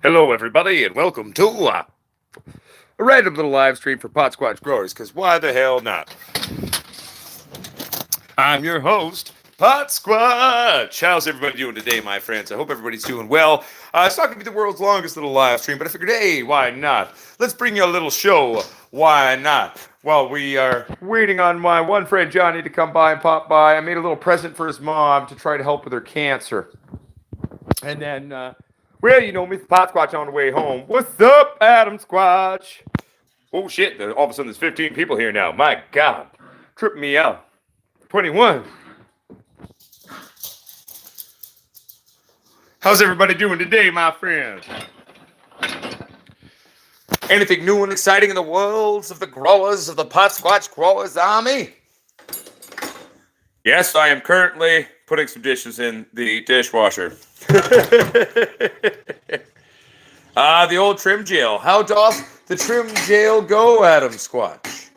Hello, everybody, and welcome to a random little live stream for Potsquatch growers, because why the hell not? I'm your host, Potsquatch. How's everybody doing today, my friends? I hope everybody's doing well. It's not going to be the world's longest little live stream, but I figured, hey, why not? Let's bring you a little show. Why not? While we are waiting on my one friend Johnny to come by and pop by, I made a little present for his mom to try to help with her cancer. And then, well, you know, Mr. Potsquatch on the way home. What's up, Adam Squatch? Oh, shit. All of a sudden, there's 15 people here now. My God. Tripping me out. 21. How's everybody doing today, my friends? Anything new and exciting in the worlds of the growers of the Potsquatch Growers Army? Yes, I am currently putting some dishes in the dishwasher. The old trim jail. How doth the trim jail go, Adam Squatch?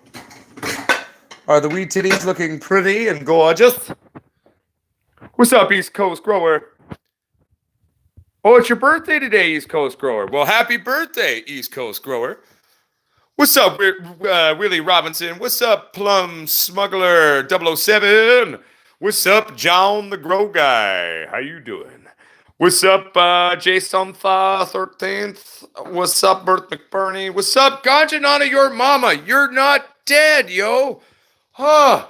Are the wee titties looking pretty and gorgeous? What's up, East Coast grower? Oh, it's your birthday today, East Coast grower. Well, happy birthday, East Coast grower. What's up, Willie Robinson? What's up, Plum Smuggler 007? What's up, John the Grow Guy? How you doing? What's up, Jason 13th? What's up, Bert McBurney? What's up, Ganjanana, your mama? You're not dead, yo. Huh.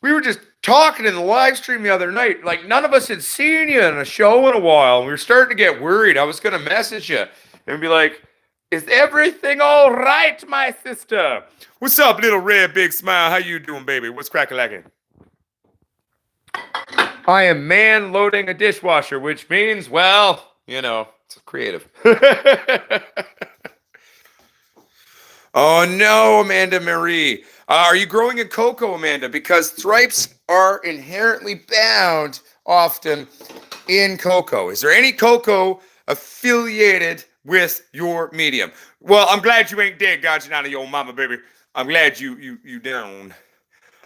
We were just talking in the live stream the other night. Like, none of us had seen you in a show in a while. We were starting to get worried. I was going to message you and be like, is everything all right, my sister? What's up, little red big smile? How you doing, baby? What's crack-a-lacking? I am man loading a dishwasher, which means, well, you know, it's creative. Oh, no, Amanda Marie. Are you growing in cocoa, Amanda? Because stripes are inherently bound often in cocoa. Is there any cocoa affiliated with your medium? Well, I'm glad you ain't dead, God, you're not a your mama, baby. I'm glad you down.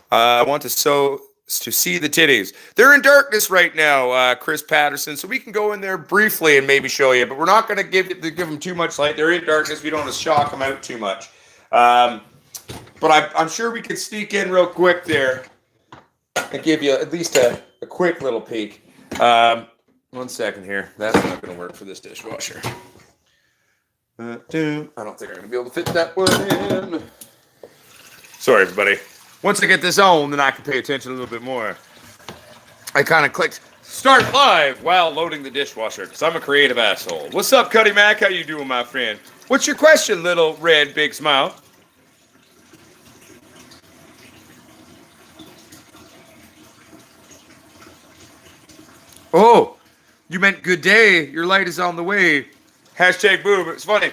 I want to see the titties. They're in darkness right now, Chris Patterson, so we can go in there briefly and maybe show you, but we're not going to give them too much light. They're in darkness. We don't want to shock them out too much. But I'm sure we could sneak in real quick there and give you at least a quick little peek. 1 second here. That's not going to work for this dishwasher. I don't think I'm going to be able to fit that one in. Sorry, everybody. Once I get this on, then I can pay attention a little bit more. I kind of clicked start live while loading the dishwasher because I'm a creative asshole. What's up, Cuddy Mac? How you doing, my friend? What's your question, little red big smile? Oh, you meant good day. Your light is on the way. Hashtag boom. It's funny.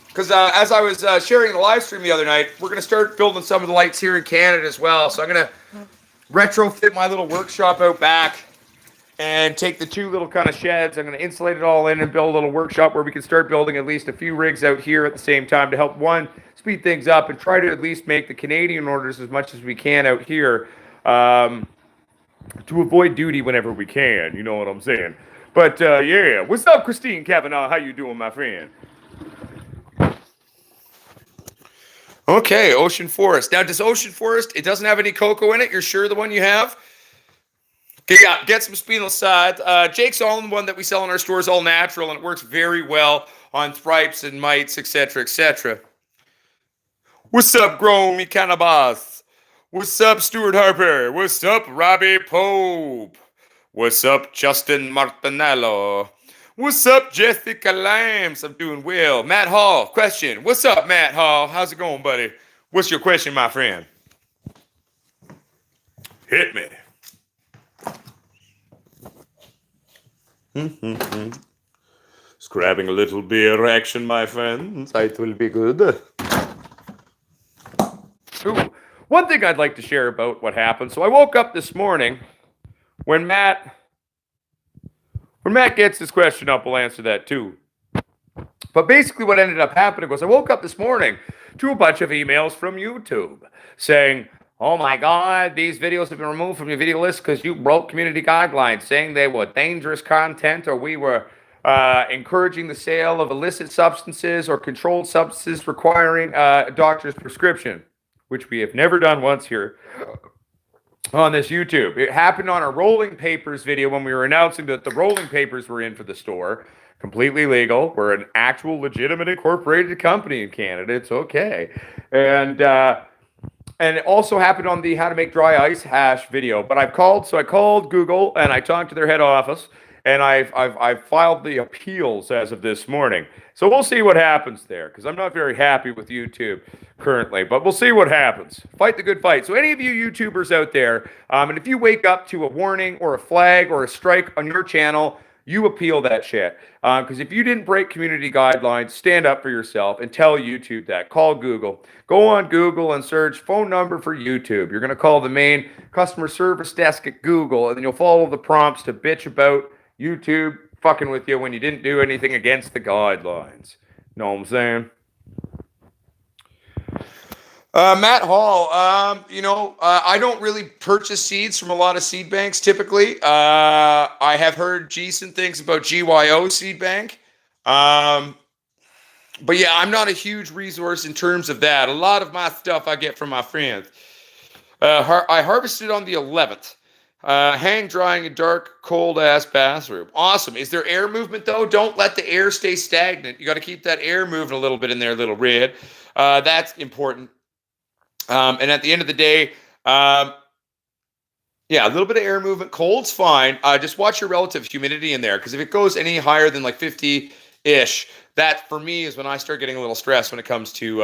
Because as I was sharing the live stream the other night, we're going to start building some of the lights here in Canada as well. So I'm going to retrofit my little workshop out back and take the two little kind of sheds. I'm going to insulate it all in and build a little workshop where we can start building at least a few rigs out here at the same time to help, one, speed things up and try to at least make the Canadian orders as much as we can out here to avoid duty whenever we can. You know what I'm saying? But, yeah. What's up, Christine Kavanaugh? How you doing, my friend? Okay, Ocean Forest. Now, does Ocean Forest, it doesn't have any cocoa in it? You're sure the one you have? Okay, yeah, get some spinosad. Jake's all one that we sell in our stores, all natural, and it works very well on stripes and mites, etc., etc. What's up, Grow Me Cannabis? What's up, Stuart Harper? What's up, Robbie Pope? What's up, Justin Martinello? What's up, Jessica Lambs? I'm doing well. Matt Hall, question. What's up, Matt Hall? How's it going, buddy? What's your question, my friend? Hit me. Just grabbing a little beer action, my friends. It will be good. Ooh, one thing I'd like to share about what happened. So I woke up this morning when Matt gets his question up, we'll answer that too. But basically what ended up happening was I woke up this morning to a bunch of emails from YouTube saying, oh my God, these videos have been removed from your video list because you broke community guidelines saying they were dangerous content or we were encouraging the sale of illicit substances or controlled substances requiring a doctor's prescription, which we have never done once here on this YouTube. It happened on our rolling papers video when we were announcing that the rolling papers were in for the store. Completely legal. We're an actual legitimate incorporated company in Canada. It's okay. And it also happened on the how to make dry ice hash video. But I called Google and I talked to their head office, and I've filed the appeals as of this morning. So we'll see what happens there, because I'm not very happy with YouTube currently, but we'll see what happens. Fight the good fight. So any of you YouTubers out there, and if you wake up to a warning or a flag or a strike on your channel, you appeal that shit. Because if you didn't break community guidelines, stand up for yourself and tell YouTube that. Call Google. Go on Google and search phone number for YouTube. You're going to call the main customer service desk at Google, and then you'll follow the prompts to bitch about YouTube fucking with you when you didn't do anything against the guidelines. Know what I'm saying? Matt Hall, I don't really purchase seeds from a lot of seed banks typically. I have heard decent things about GYO Seed Bank. But yeah, I'm not a huge resource in terms of that. A lot of my stuff I get from my friends. I harvested on the 11th. Hang drying a dark, cold-ass bathroom. Awesome. Is there air movement, though? Don't let the air stay stagnant. You got to keep that air moving a little bit in there, little red. That's important. And at the end of the day, yeah, a little bit of air movement. Cold's fine. Just watch your relative humidity in there, because if it goes any higher than like 50-ish, that for me is when I start getting a little stressed when it comes to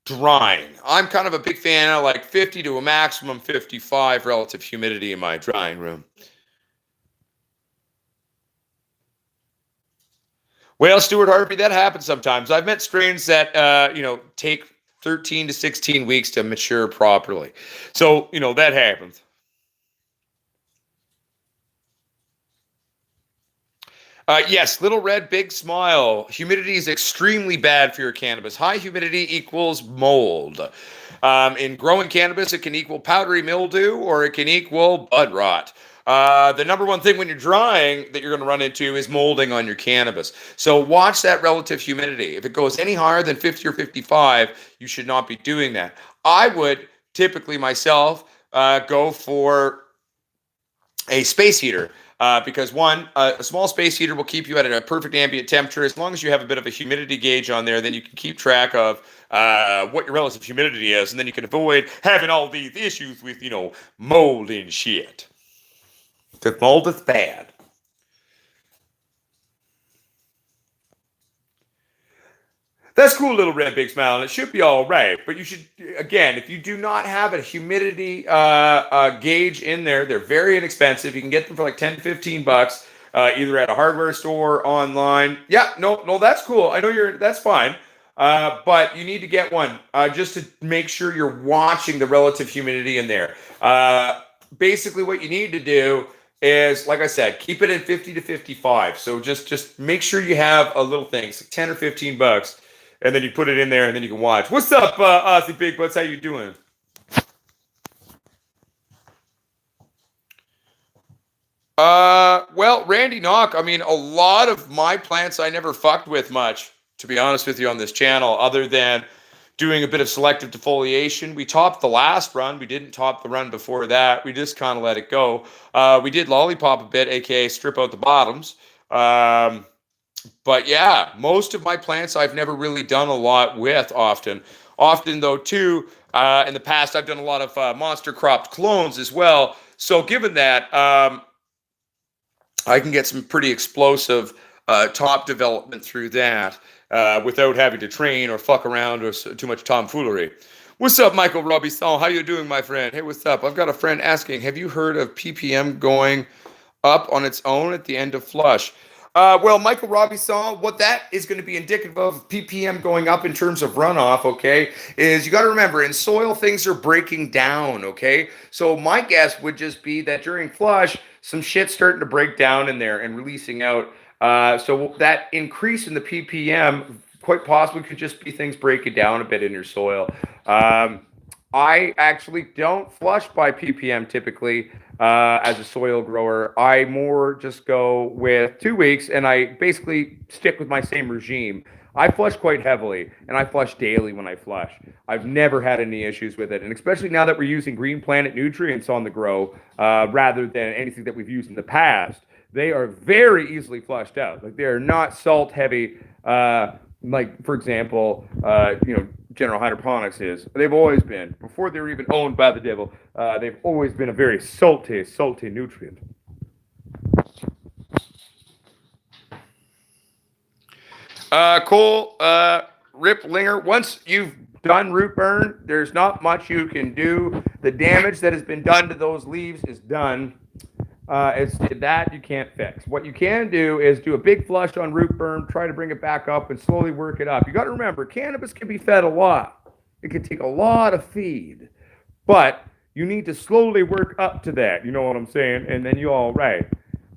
drying. I'm kind of a big fan of like 50 to a maximum 55 relative humidity in my drying room. Well, Stuart Harvey, that happens sometimes. I've met strains that, take 13 to 16 weeks to mature properly. So, that happens. Yes, little red, big smile. Humidity is extremely bad for your cannabis. High humidity equals mold. In growing cannabis, it can equal powdery mildew or it can equal bud rot. The number one thing when you're drying that you're going to run into is molding on your cannabis. So watch that relative humidity. If it goes any higher than 50 or 55, you should not be doing that. I would typically myself go for a space heater. Because one, a small space heater will keep you at a perfect ambient temperature. As long as you have a bit of a humidity gauge on there, then you can keep track of what your relative humidity is, and then you can avoid having all these issues with, mold and shit. Because mold is bad. That's cool, little red big smile, and it should be all right. But you should, again, if you do not have a humidity gauge in there, they're very inexpensive. You can get them for like 10 to 15 bucks, either at a hardware store, online. Yeah, no, that's cool. I know that's fine. But you need to get one just to make sure you're watching the relative humidity in there. Basically, what you need to do is, like I said, keep it at 50 to 55. So just make sure you have a little thing. It's like 10 or 15 bucks. And then you put it in there, and then you can watch. What's up, Aussie Big Butts? How you doing? Well, Randy Knock, I mean, a lot of my plants I never fucked with much, to be honest with you, on this channel, other than doing a bit of selective defoliation. We topped the last run. We didn't top the run before that. We just kind of let it go. We did lollipop a bit, aka strip out the bottoms. But yeah, most of my plants I've never really done a lot with often. Often, though, too, in the past, I've done a lot of monster cropped clones as well. So given that, I can get some pretty explosive top development through that without having to train or fuck around or too much tomfoolery. What's up, Michael Robinson? How you doing, my friend? Hey, what's up? I've got a friend asking, have you heard of PPM going up on its own at the end of flush? Well, Michael Robinson, what that is going to be indicative of PPM going up in terms of runoff, okay, is you got to remember, in soil, things are breaking down, okay? So my guess would just be that during flush, some shit's starting to break down in there and releasing out. So that increase in the PPM quite possibly could just be things breaking down a bit in your soil. I actually don't flush by PPM typically. as a soil grower. I more just go with 2 weeks, and I basically stick with my same regime. I flush quite heavily, and I flush daily when I flush. I've never had any issues with it, and especially now that we're using Green Planet nutrients on the grow rather than anything that we've used in the past, they are very easily flushed out. Like, they are not salt heavy. Like, for example, General Hydroponics is. They've always been, before they were even owned by the devil, they've always been a very salty nutrient. Cool. Rip Linger, once you've done root burn, there's not much you can do. The damage that has been done to those leaves is done. It's that you can't fix. What you can do is do a big flush on root burn, try to bring it back up, and slowly work it up. You got to remember, cannabis can be fed a lot. It can take a lot of feed, but you need to slowly work up to that. You know what I'm saying? And then you're all right.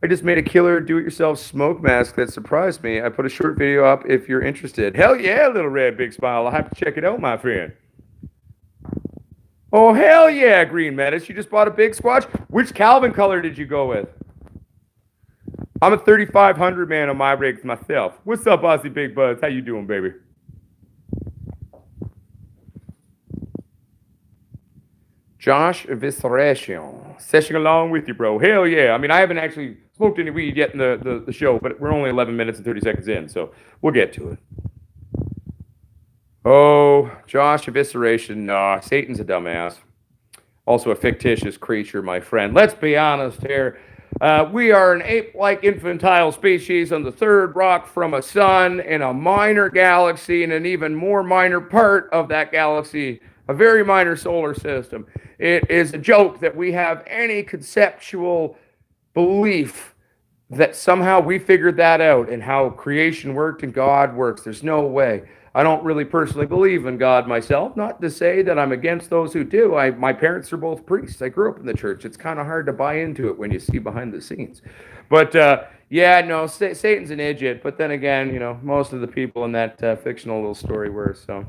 I just made a killer do-it-yourself smoke mask that surprised me. I put a short video up if you're interested. Hell yeah, little red big smile. I'll have to check it out, my friend. Oh, hell yeah, Green Menace. You just bought a big squatch? Which Calvin color did you go with? I'm a 3500 man on my rigs myself. What's up, Aussie Big Buds? How you doing, baby? Josh Evisceration. Session along with you, bro. Hell yeah. I mean, I haven't actually smoked any weed yet in the show, but we're only 11 minutes and 30 seconds in, so we'll get to it. Oh, Josh Evisceration. Nah, Satan's a dumbass. Also a fictitious creature, my friend. Let's be honest here. We are an ape-like infantile species on the third rock from a sun in a minor galaxy, in an even more minor part of that galaxy, a very minor solar system. It is a joke that we have any conceptual belief that somehow we figured that out and how creation worked and God works. There's no way. I don't really personally believe in God myself. Not to say that I'm against those who do. My parents are both priests. I grew up in the church. It's kind of hard to buy into it when you see behind the scenes. But yeah, no, Satan's an idiot. But then again, most of the people in that fictional little story were, so.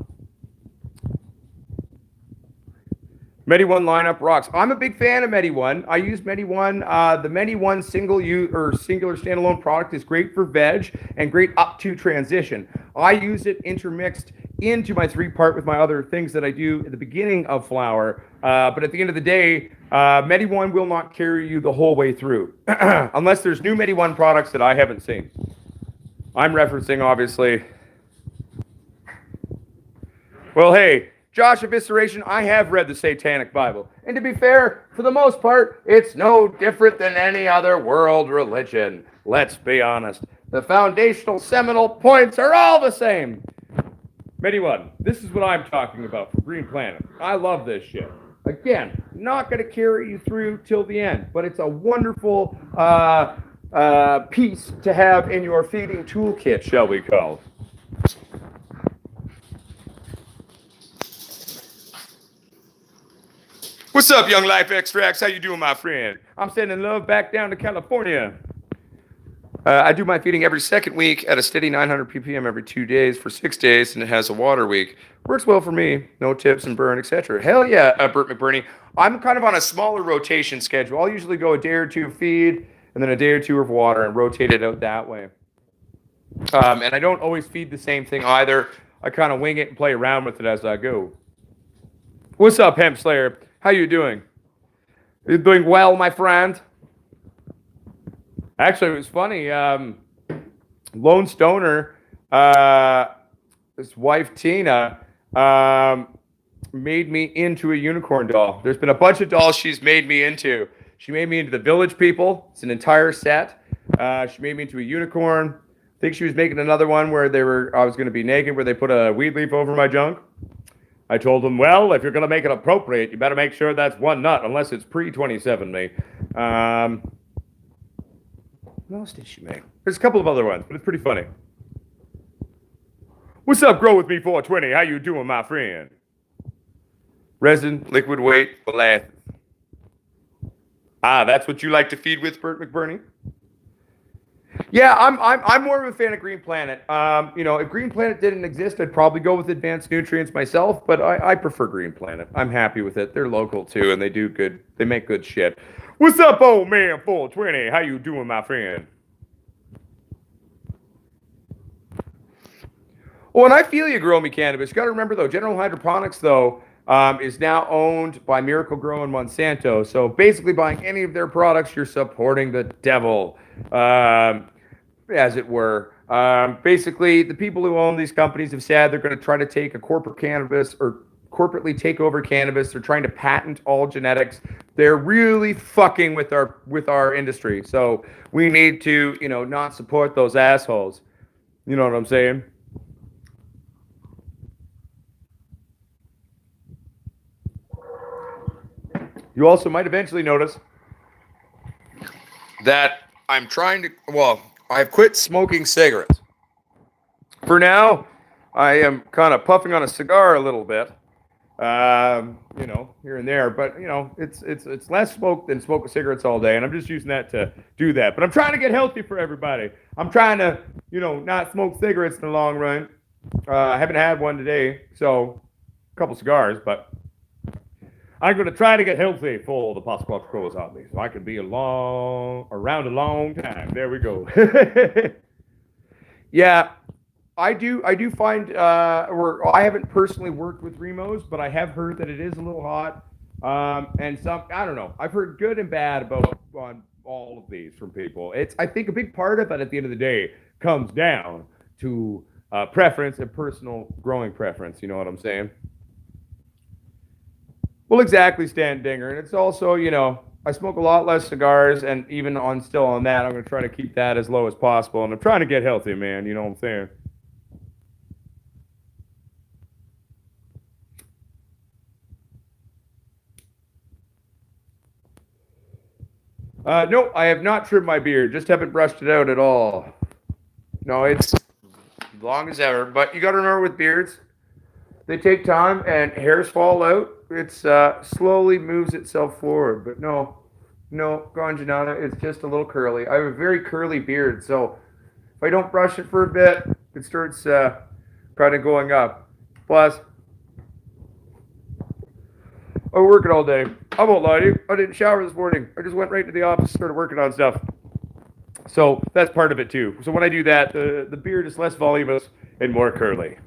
Medi-1 lineup rocks. I'm a big fan of Medi-1. I use Medi-1. The Medi-1 singular standalone product is great for veg and great up to transition. I use it intermixed into my 3-part with my other things that I do at the beginning of flower. But at the end of the day, Medi-1 will not carry you the whole way through, unless there's new Medi-1 products that I haven't seen. I'm referencing, obviously. Well, hey, Josh Evisceration, I have read the Satanic Bible. And to be fair, for the most part, it's no different than any other world religion. Let's be honest. The foundational seminal points are all the same. Medi-1, this is what I'm talking about for Green Planet. I love this shit. Again, not going to carry you through till the end, but it's a wonderful piece to have in your feeding toolkit, shall we call. What's up, Young Life Extracts? How you doing, my friend? I'm sending love back down to California. I do my feeding every second week at a steady 900 ppm every 2 days for 6 days, and it has a water week. Works well for me. No tips and burn, etc. Hell yeah, Bert McBurney. I'm kind of on a smaller rotation schedule. I'll usually go a day or two feed, and then a day or two of water, and rotate it out that way. And I don't always feed the same thing either. I kind of wing it and play around with it as I go. What's up, Hemp Slayer? How you doing? You doing well, my friend? Actually, it was funny. Lone Stoner, his wife Tina, made me into a unicorn doll. There's been a bunch of dolls she's made me into. She made me into the Village People. It's an entire set. She made me into a unicorn. I think she was making another one where I was going to be naked, where they put a weed leaf over my junk. I told them, well, if you're going to make it appropriate, you better make sure that's one nut, unless it's pre-27 me. What else did she make? There's a couple of other ones, but it's pretty funny. What's up, Grow With Me 420? How you doing, my friend? Resin, liquid weight, molasses. That's what you like to feed with, Bert McBurney? Yeah, I'm more of a fan of Green Planet. If Green Planet didn't exist, I'd probably go with Advanced Nutrients myself, but I prefer Green Planet. I'm happy with it. They're local too, and they do good. They make good shit. What's up, old man 420? How you doing, my friend? Well, and I feel you, Grow Me Cannabis. You got to remember, though, General Hydroponics, though, is now owned by Miracle Grow and Monsanto. So basically, buying any of their products, you're supporting the devil, as it were. Basically, the people who own these companies have said they're going to try to take a corporate cannabis or corporately take over cannabis. They're trying to patent all genetics. They're really fucking with our industry. So we need to, not support those assholes. You know what I'm saying? You also might eventually notice That I'm trying to, well, I've quit smoking cigarettes. for now, I am kind of puffing on a cigar a little bit, here and there. But it's less smoke than smoking cigarettes all day, and I'm just using that to do that. But I'm trying to get healthy for everybody. I'm trying to, not smoke cigarettes in the long run. I haven't had one today, so a couple cigars, but I'm going to try to get healthy for the Potsquatch grows on me, so I can be around a long time. There we go. Yeah, I do find, I haven't personally worked with Remos, but I have heard that it is a little hot. And I don't know. I've heard good and bad about on all of these from people. I think a big part of it at the end of the day comes down to preference and personal growing preference. You know what I'm saying? Well, exactly, Stan Dinger. And it's also, I smoke a lot less cigars, and even still on that, I'm going to try to keep that as low as possible. And I'm trying to get healthy, man. You know what I'm saying? No, I have not trimmed my beard. Just haven't brushed it out at all. No, it's long as ever. But you got to remember with beards, they take time and hairs fall out. It slowly moves itself forward. But no, Ganjanana, it's just a little curly. I have a very curly beard, so if I don't brush it for a bit, it starts kind of going up. Plus, I work it all day. I won't lie to you. I didn't shower this morning. I just went right to the office, started working on stuff. So that's part of it too. So when I do that, the beard is less voluminous and more curly.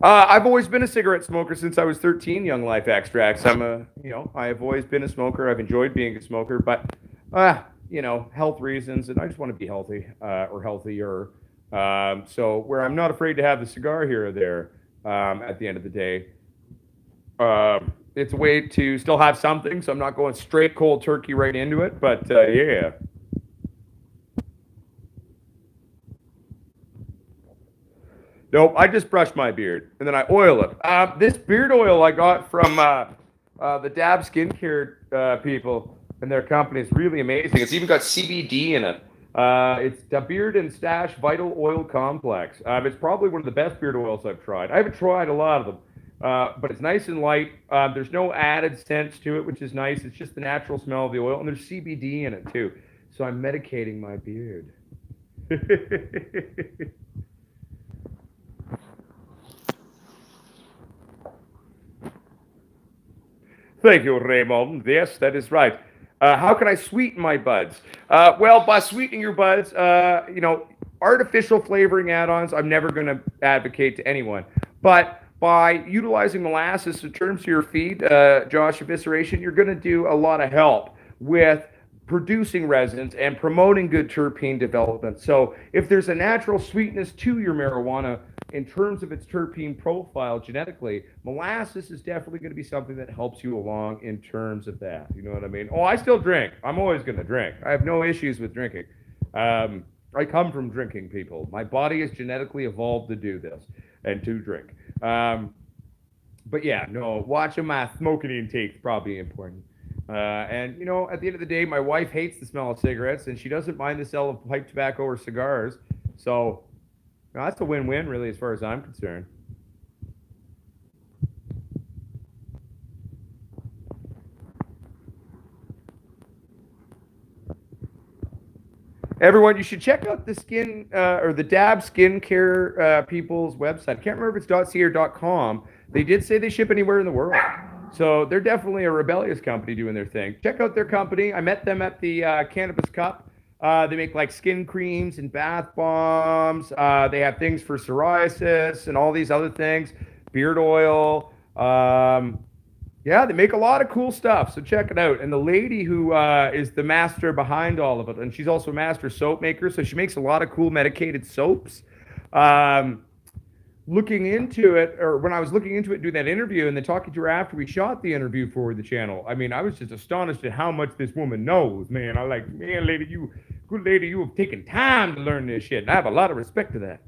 I've always been a cigarette smoker since I was 13. Young Life Extracts. I have always been a smoker. I've enjoyed being a smoker, but health reasons, and I just want to be healthy or healthier. So where I'm not afraid to have the cigar here or there at the end of the day. It's a way to still have something, so I'm not going straight cold turkey right into it. But yeah. Nope, I just brush my beard and then I oil it. This beard oil I got from the Dab skincare people and their company is really amazing. It's even got CBD in it. It's the Beard and Stash Vital Oil Complex. It's probably one of the best beard oils I've tried. I haven't tried a lot of them, but it's nice and light. There's no added scents to it, which is nice. It's just the natural smell of the oil, and there's CBD in it too. So I'm medicating my beard. Thank you, Raymond. Yes, that is right. How can I sweeten my buds? Well, by sweetening your buds, artificial flavoring add-ons, I'm never going to advocate to anyone. But by utilizing molasses in terms of your feed, Josh Evisceration, you're going to do a lot of help with producing resins and promoting good terpene development. So if there's a natural sweetness to your marijuana in terms of its terpene profile genetically, molasses is definitely going to be something that helps you along in terms of that. You know what I mean? Oh, I still drink. I'm always going to drink. I have no issues with drinking. I come from drinking, people. My body is genetically evolved to do this and to drink. But yeah, no, watching my smoking intake is probably important. And at the end of the day, my wife hates the smell of cigarettes, and she doesn't mind the smell of pipe tobacco or cigars. So that's a win-win, really, as far as I'm concerned. Everyone, you should check out the skin or the Dab skincare people's website. I can't remember if it's .ca or .com. They did say they ship anywhere in the world. So they're definitely a rebellious company doing their thing. Check out their company. I met them at the Cannabis Cup. They make like skin creams and bath bombs. They have things for psoriasis and all these other things, beard oil. Yeah, they make a lot of cool stuff. So check it out. And the lady who is the master behind all of it, and she's also a master soap maker. So she makes a lot of cool medicated soaps. Looking into it, or when I was looking into it, doing that interview, and then talking to her after we shot the interview for the channel, I mean, I was just astonished at how much this woman knows, man. I'm like, man, lady, you have taken time to learn this shit, and I have a lot of respect to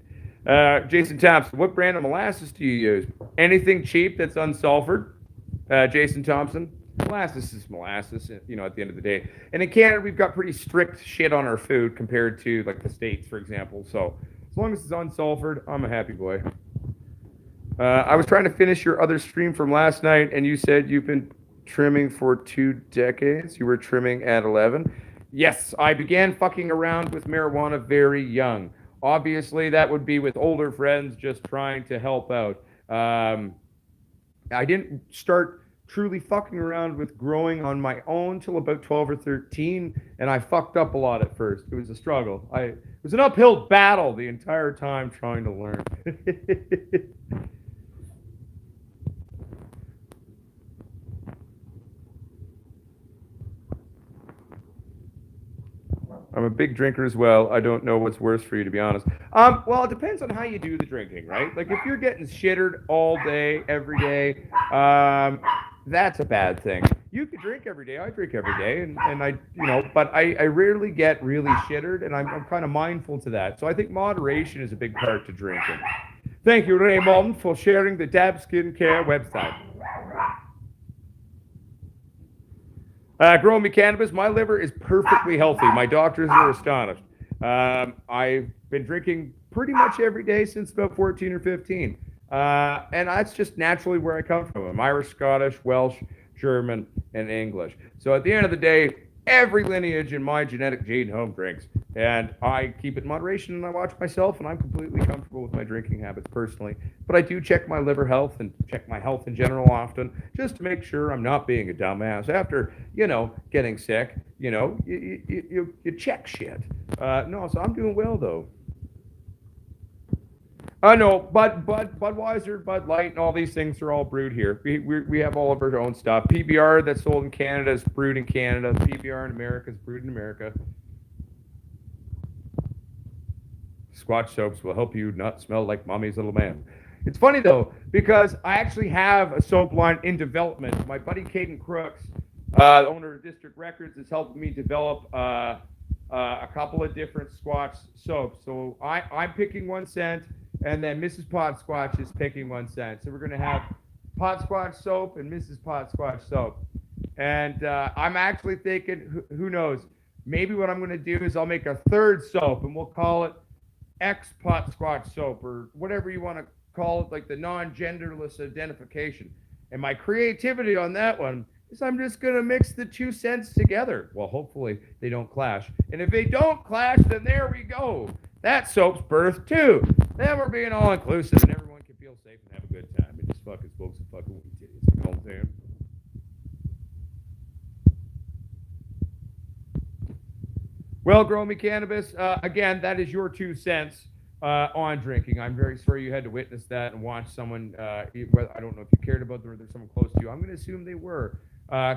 that. Jason Thompson, what brand of molasses do you use? Anything cheap that's unsulfured. Jason Thompson, molasses is molasses, at the end of the day. And in Canada, we've got pretty strict shit on our food compared to like the States, for example. So as long as it's unsulfured, I'm a happy boy. I was trying to finish your other stream from last night, and you said you've been trimming for 2 decades. You were trimming at 11. Yes, I began fucking around with marijuana very young. Obviously, that would be with older friends just trying to help out. I didn't start truly fucking around with growing on my own till about 12 or 13, and I fucked up a lot at first. It was a struggle. It was an uphill battle the entire time trying to learn. I'm a big drinker as well. I don't know what's worse for you, to be honest. Well, it depends on how you do the drinking, right? Like, if you're getting shittered all day, every day, that's a bad thing. You could drink every day. I drink every day, and I, but I rarely get really shittered, and I'm kind of mindful to that. So I think moderation is a big part to drinking. Thank you, Raymond, for sharing the Dab Skincare website. Growing me cannabis, my liver is perfectly healthy. My doctors are astonished. I've been drinking pretty much every day since about 14 or 15. And that's just naturally where I come from. I'm Irish, Scottish, Welsh, German, and English. So at the end of the day, every lineage in my genetic gene home drinks. And I keep it in moderation, and I watch myself, and I'm completely comfortable with my drinking habits personally. But I do check my liver health and check my health in general often, just to make sure I'm not being a dumbass. After, getting sick, you check shit. No, so I'm doing well, though. No, Budweiser, Bud Light, and all these things are all brewed here. We have all of our own stuff. PBR that's sold in Canada is brewed in Canada. PBR in America is brewed in America. Squatch soaps will help you not smell like mommy's little man. It's funny, though, because I actually have a soap line in development. My buddy Caden Crooks, the owner of District Records, is helping me develop a couple of different Squatch soaps. So I'm picking 1 cent, and then Mrs. Potsquatch is picking 1 cent. So we're going to have Potsquatch soap and Mrs. Potsquatch soap. And I'm actually thinking, who knows, maybe what I'm going to do is I'll make a third soap, and we'll call it X Potsquatch soap, or whatever you want to call it, like the non-genderless identification. And my creativity on that one is I'm just going to mix the 2 cents together. Well, hopefully they don't clash. And if they don't clash, then there we go. That soap's birth too. Then we're being all inclusive, and everyone can feel safe and have a good time. And just fucking smoke some fucking weed titties. You know what I'm saying? Well, Grow Me Cannabis, again, that is your 2 cents on drinking. I'm very sorry you had to witness that and watch someone, I don't know if you cared about them or there's someone close to you. I'm going to assume they were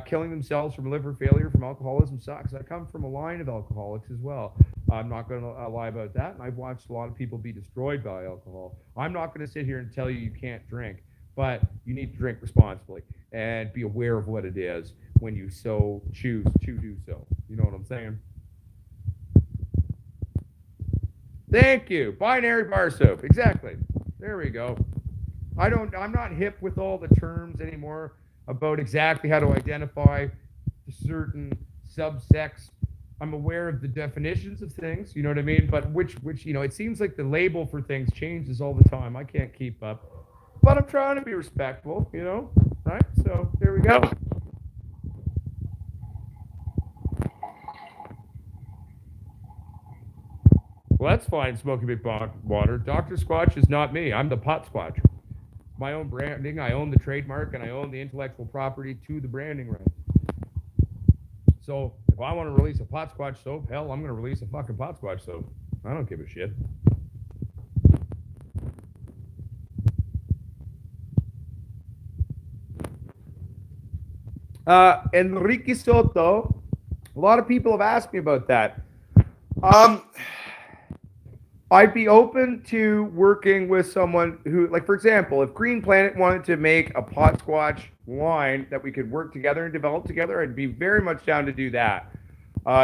killing themselves from liver failure, from alcoholism sucks. I come from a line of alcoholics as well. I'm not going to lie about that. And I've watched a lot of people be destroyed by alcohol. I'm not going to sit here and tell you can't drink, but you need to drink responsibly and be aware of what it is when you so choose to do so. You know what I'm saying? Thank you. Binary bar soap. Exactly. There we go. I'm not hip with all the terms anymore about exactly how to identify certain subsects. I'm aware of the definitions of things, you know what I mean? But which, it seems like the label for things changes all the time. I can't keep up. But I'm trying to be respectful, right? So there we go. Well, that's fine, Smoky Big Water. Dr. Squatch is not me. I'm the Potsquatch. My own branding. I own the trademark, and I own the intellectual property to the branding rights. So if I want to release a Potsquatch soap, hell, I'm going to release a fucking Potsquatch soap. I don't give a shit. Enrique Soto. A lot of people have asked me about that. I'd be open to working with someone who, like, for example, if Green Planet wanted to make a Potsquatch line that we could work together and develop together, I'd be very much down to do that.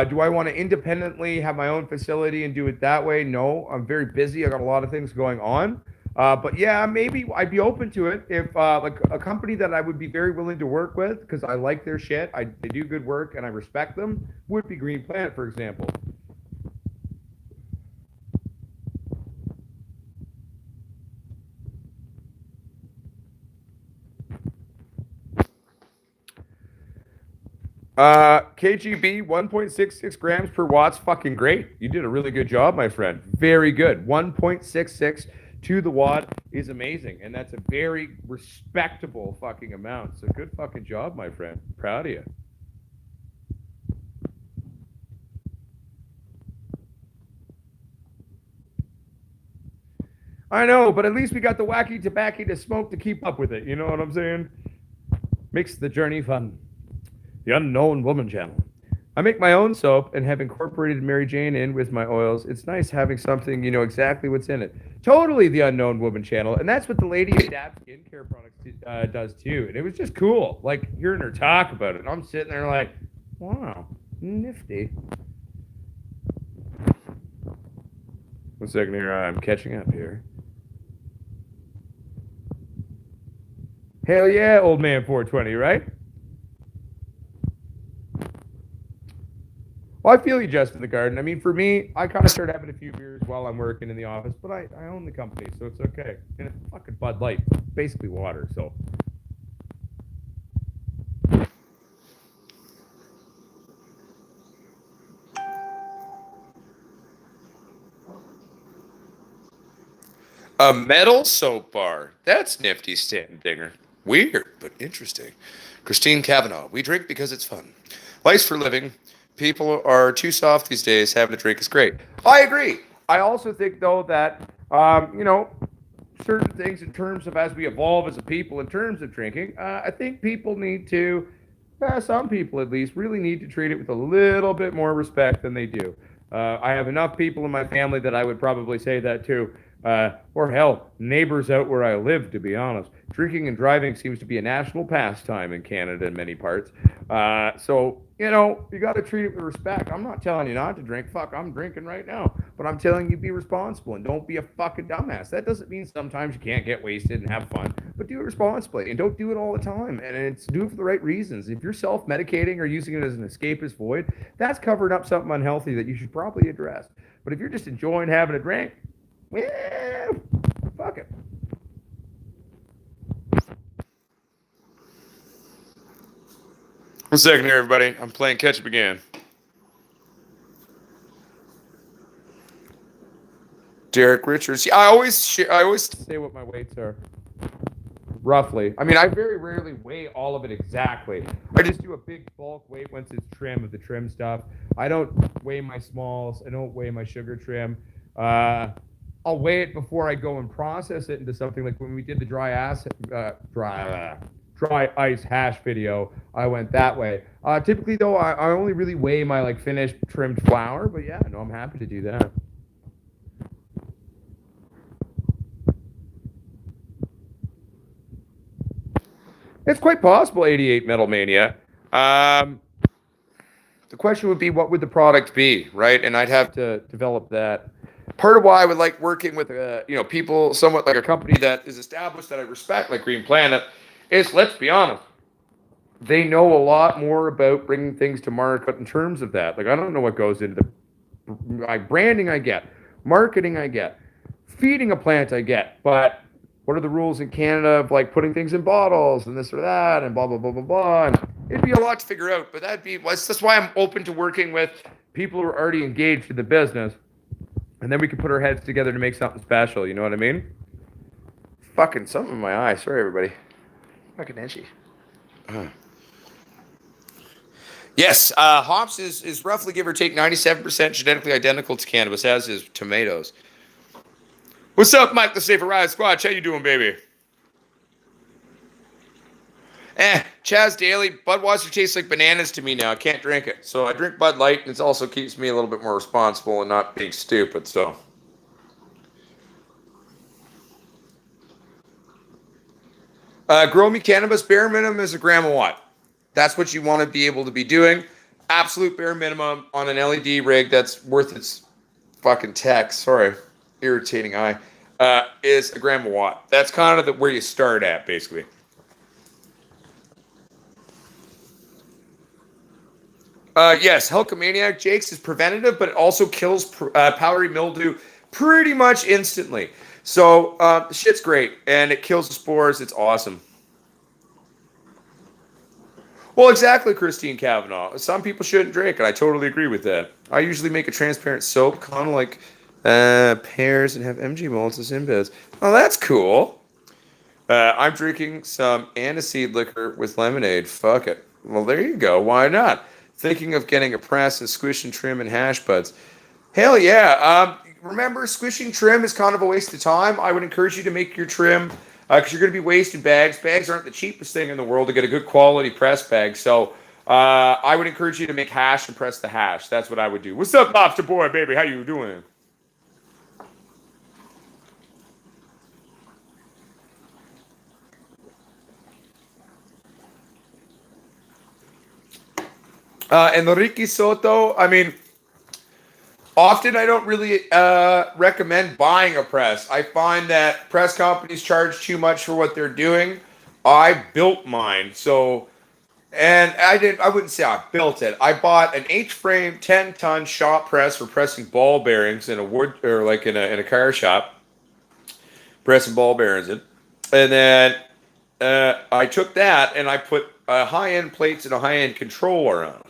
Do I want to independently have my own facility and do it that way? No, I'm very busy. I got a lot of things going on. But yeah, maybe I'd be open to it if like a company that I would be very willing to work with because I like their shit. They do good work and I respect them. Would be Green Planet, for example. KGB 1.66 grams per watt's fucking great. You did a really good job, my friend. Very good. 1.66 to the watt is amazing, and that's a very respectable fucking amount. So good fucking job, my friend. Proud of you. I know, but at least we got the wacky tobacco to smoke to keep up with it. You know what I'm saying? Makes the journey fun. The Unknown Woman channel. I make my own soap and have incorporated Mary Jane in with my oils. It's nice having something you know exactly what's in it. Totally the Unknown Woman channel. And that's what the Lady Adapt skincare products does too. And it was just cool, like hearing her talk about it. I'm sitting there like, wow, nifty. 1 second here, I'm catching up here. Hell yeah, old man 420, right? Well, I feel you, Justin the Garden. I mean, for me, I kind of start having a few beers while I'm working in the office, but I own the company, so it's okay. And it's fucking Bud Light, basically water, so. A metal soap bar. That's nifty, Stanton Dinger. Weird, but interesting. Christine Kavanaugh. We drink because it's fun. Life's for living. People are too soft these days. Having a drink is great. I agree. I also think, though, that, you know, certain things in terms of as we evolve as a people in terms of drinking, I think people need to, some people at least, really need to treat it with a little bit more respect than they do. I have enough people in my family that I would probably say that to. Or hell, neighbors out where I live, to be honest. Drinking and driving seems to be a national pastime in Canada in many parts. So, you know, you got to treat it with respect. I'm not telling you not to drink. Fuck, I'm drinking right now. But I'm telling you, be responsible and don't be a fucking dumbass. That doesn't mean sometimes you can't get wasted and have fun, but do it responsibly and don't do it all the time. And it's do it for the right reasons. If you're self-medicating or using it as an escapist void, that's covering up something unhealthy that you should probably address. But if you're just enjoying having a drink, well, fuck it. One second here, everybody. I'm playing catch up again. Derek Richards. Yeah, I always say what my weights are. Roughly. I mean, I very rarely weigh all of it exactly. I just do a big bulk weight once it's trim of the trim stuff. I don't weigh my smalls. I don't weigh my sugar trim. I'll weigh it before I go and process it into something like when we did the dry ice hash video. I went that way. Typically, though, I only really weigh my like finished trimmed flour. But yeah, no, I'm happy to do that. It's quite possible, 88 Metal Mania. The question would be, what would the product be, right? And I'd have to develop that. Part of why I would like working with, people somewhat like a company that is established that I respect, like Green Planet, is, let's be honest, they know a lot more about bringing things to market in terms of that. Like, I don't know what goes into the branding I get, marketing I get, feeding a plant I get, but what are the rules in Canada of like putting things in bottles and this or that and blah, blah, blah, blah, blah. And it'd be a lot to figure out, but that's why I'm open to working with people who are already engaged in the business. And then we can put our heads together to make something special. You know what I mean? Fucking something in my eye. Sorry, everybody. Fucking itchy. Yes, hops is roughly, give or take, 97% genetically identical to cannabis, as is tomatoes. What's up, Mike the Safer Ride Squatch? How you doing, baby? Chaz Daly, Budweiser tastes like bananas to me now. I can't drink it. So I drink Bud Light, and it also keeps me a little bit more responsible and not being stupid, so. Grow me cannabis, bare minimum is a gram a watt. That's what you want to be able to be doing. Absolute bare minimum on an LED rig that's worth its fucking tech. Sorry, irritating eye. Is a gram a watt. That's kind of where you start at, basically. Yes, Hulkamaniac Jakes is preventative, but it also kills powdery mildew pretty much instantly. So the shit's great, and it kills the spores. It's awesome. Well, exactly, Christine Kavanaugh. Some people shouldn't drink, and I totally agree with that. I usually make a transparent soap, kind of like pears, and have MG molds as embeds. Oh, that's cool. I'm drinking some aniseed liquor with lemonade. Fuck it. Well, there you go. Why not? Thinking of getting a press and squish and trim and hash buds. Hell yeah. Remember, squishing trim is kind of a waste of time. I would encourage you to make your trim because you're going to be wasting bags. Bags aren't the cheapest thing in the world to get a good quality press bag. So I would encourage you to make hash and press the hash. That's what I would do. What's up, Lobster Boy, baby? How you doing? Enrique Soto, I mean, often I don't really recommend buying a press. I find that press companies charge too much for what they're doing. I built mine, so, and I wouldn't say I built it. I bought an H-frame 10-ton shop press for pressing ball bearings in a wood, or like in a car shop, pressing ball bearings in. And then I took that and I put high-end plates and a high-end controller on it.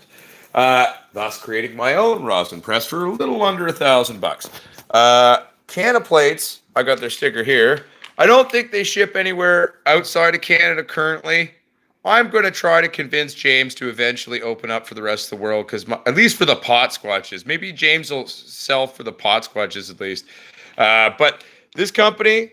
Thus creating my own rosin press for a little under $1,000. Can of plates, I got their sticker here. I don't think they ship anywhere outside of Canada currently. I'm going to try to convince James to eventually open up for the rest of the world, because at least for the Potsquatches. Maybe James will sell for the Potsquatches at least. But this company,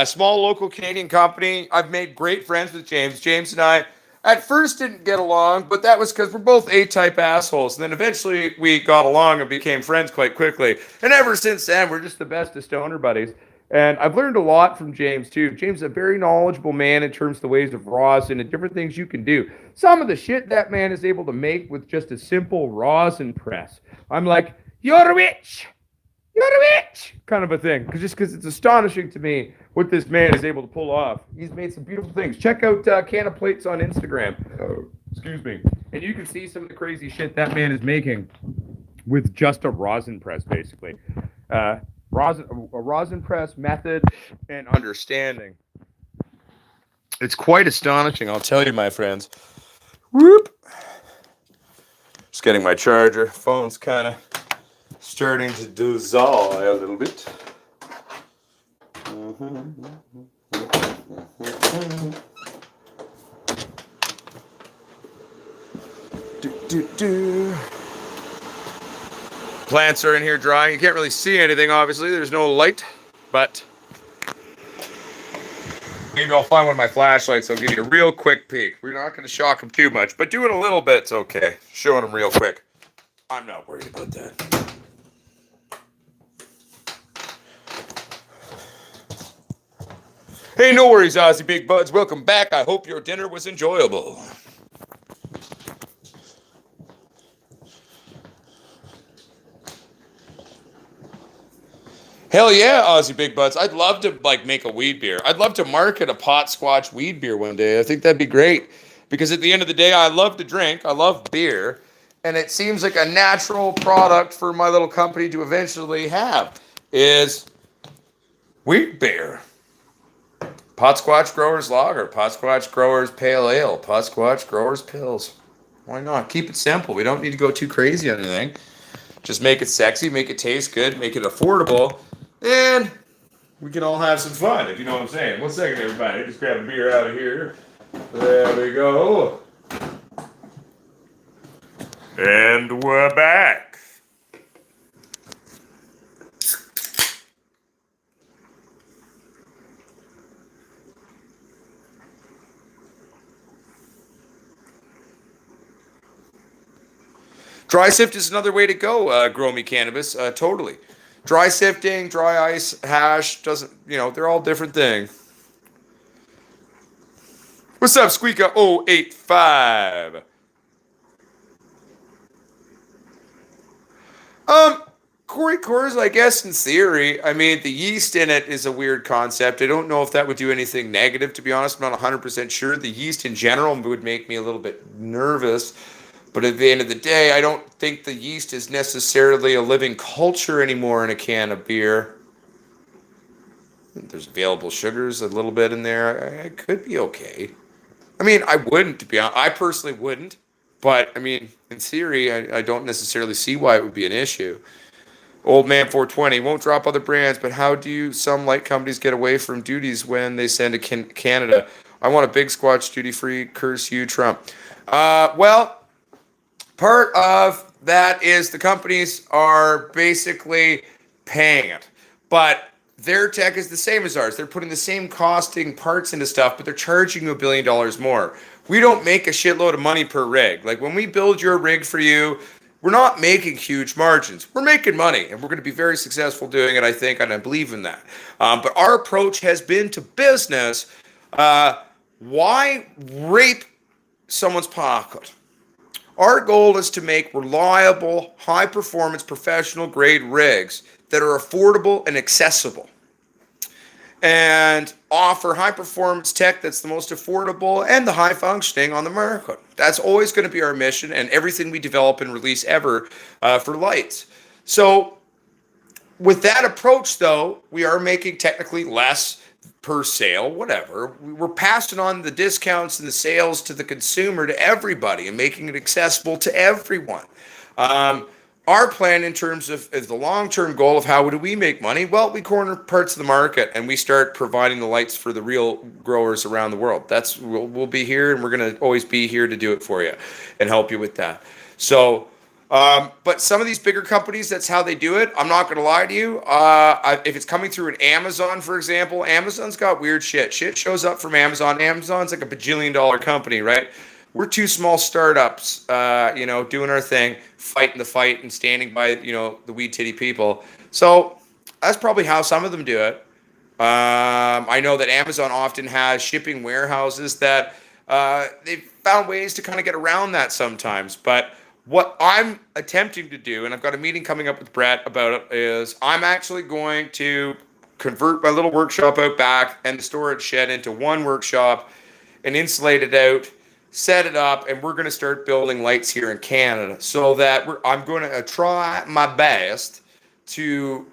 small local Canadian company, I've made great friends with James. James and I at first didn't get along, but that was because we're both A-type assholes. And then eventually we got along and became friends quite quickly. And ever since then, we're just the best of stoner buddies. And I've learned a lot from James, too. James is a very knowledgeable man in terms of the ways of rosin and different things you can do. Some of the shit that man is able to make with just a simple rosin press. I'm like, you're a witch! You're a witch! Kind of a thing. Because it's astonishing to me what this man is able to pull off. He's made some beautiful things. Check out Can of Plates on Instagram. Excuse me. And you can see some of the crazy shit that man is making with just a rosin press, basically. A rosin press method and understanding. It's quite astonishing, I'll tell you, my friends. Whoop. Just getting my charger. Phone's kind of starting to dissolve a little bit. Plants are in here drying. You can't really see anything, obviously. There's no light, but maybe I'll find one of my flashlights. I'll give you a real quick peek. We're not going to shock them too much, but doing a little bit's okay. Showing them real quick. I'm not worried about that. Hey, no worries, Aussie Big Buds. Welcome back. I hope your dinner was enjoyable. Hell yeah, Aussie Big Buds. I'd love to make a weed beer. I'd love to market a Potsquatch weed beer one day. I think that'd be great. Because at the end of the day, I love to drink. I love beer. And it seems like a natural product for my little company to eventually have is wheat beer. Potsquatch Growers Lager, Potsquatch Growers Pale Ale, Potsquatch Growers Pills. Why not? Keep it simple. We don't need to go too crazy on anything. Just make it sexy, make it taste good, make it affordable, and we can all have some fun, if you know what I'm saying. 1 second, everybody. Just grab a beer out of here. There we go. And we're back. Dry sift is another way to go, grow me cannabis. Totally. Dry sifting, dry ice, hash, doesn't, they're all different things. What's up, Squeaka 085? Corey Coors, I guess in theory, I mean, the yeast in it is a weird concept. I don't know if that would do anything negative, to be honest. I'm not 100% sure. The yeast in general would make me a little bit nervous. But at the end of the day, I don't think the yeast is necessarily a living culture anymore in a can of beer. There's available sugars a little bit in there. It could be okay. I mean, I wouldn't, to be honest. I personally wouldn't. But, I mean, in theory, I don't necessarily see why it would be an issue. Old Man 420 won't drop other brands, but how do some light companies get away from duties when they send to Canada? I want a big squatch duty-free. Curse you, Trump. Well, part of that is the companies are basically paying it. But their tech is the same as ours. They're putting the same costing parts into stuff, but they're charging you $1 billion more. We don't make a shitload of money per rig. Like when we build your rig for you, we're not making huge margins. We're making money, and we're going to be very successful doing it, I think, and I believe in that. But our approach has been to business. Why rape someone's pocket? Our goal is to make reliable, high-performance, professional-grade rigs that are affordable and accessible, and offer high-performance tech that's the most affordable and the high-functioning on the market. That's always going to be our mission, and everything we develop and release ever for lights. So with that approach, though, we are making technically less per sale, whatever. We're passing on the discounts and the sales to the consumer, to everybody, and making it accessible to everyone. Our plan in terms of the long-term goal of how do we make money? Well, we corner parts of the market and we start providing the lights for the real growers around the world. We'll be here, and we're going to always be here to do it for you and help you with that. So, but some of these bigger companies, that's how they do it. I'm not going to lie to you. If it's coming through an Amazon, for example, Amazon's got weird shit. Shit shows up from Amazon. Amazon's like a bajillion-dollar company, right? We're two small startups, doing our thing, fighting the fight and standing by, the weed titty people. So that's probably how some of them do it. I know that Amazon often has shipping warehouses that they've found ways to kind of get around that sometimes. But what I'm attempting to do, and I've got a meeting coming up with Brett about it, is I'm actually going to convert my little workshop out back and the storage shed into one workshop and insulate it out, set it up, and we're going to start building lights here in Canada, so that I'm going to try my best to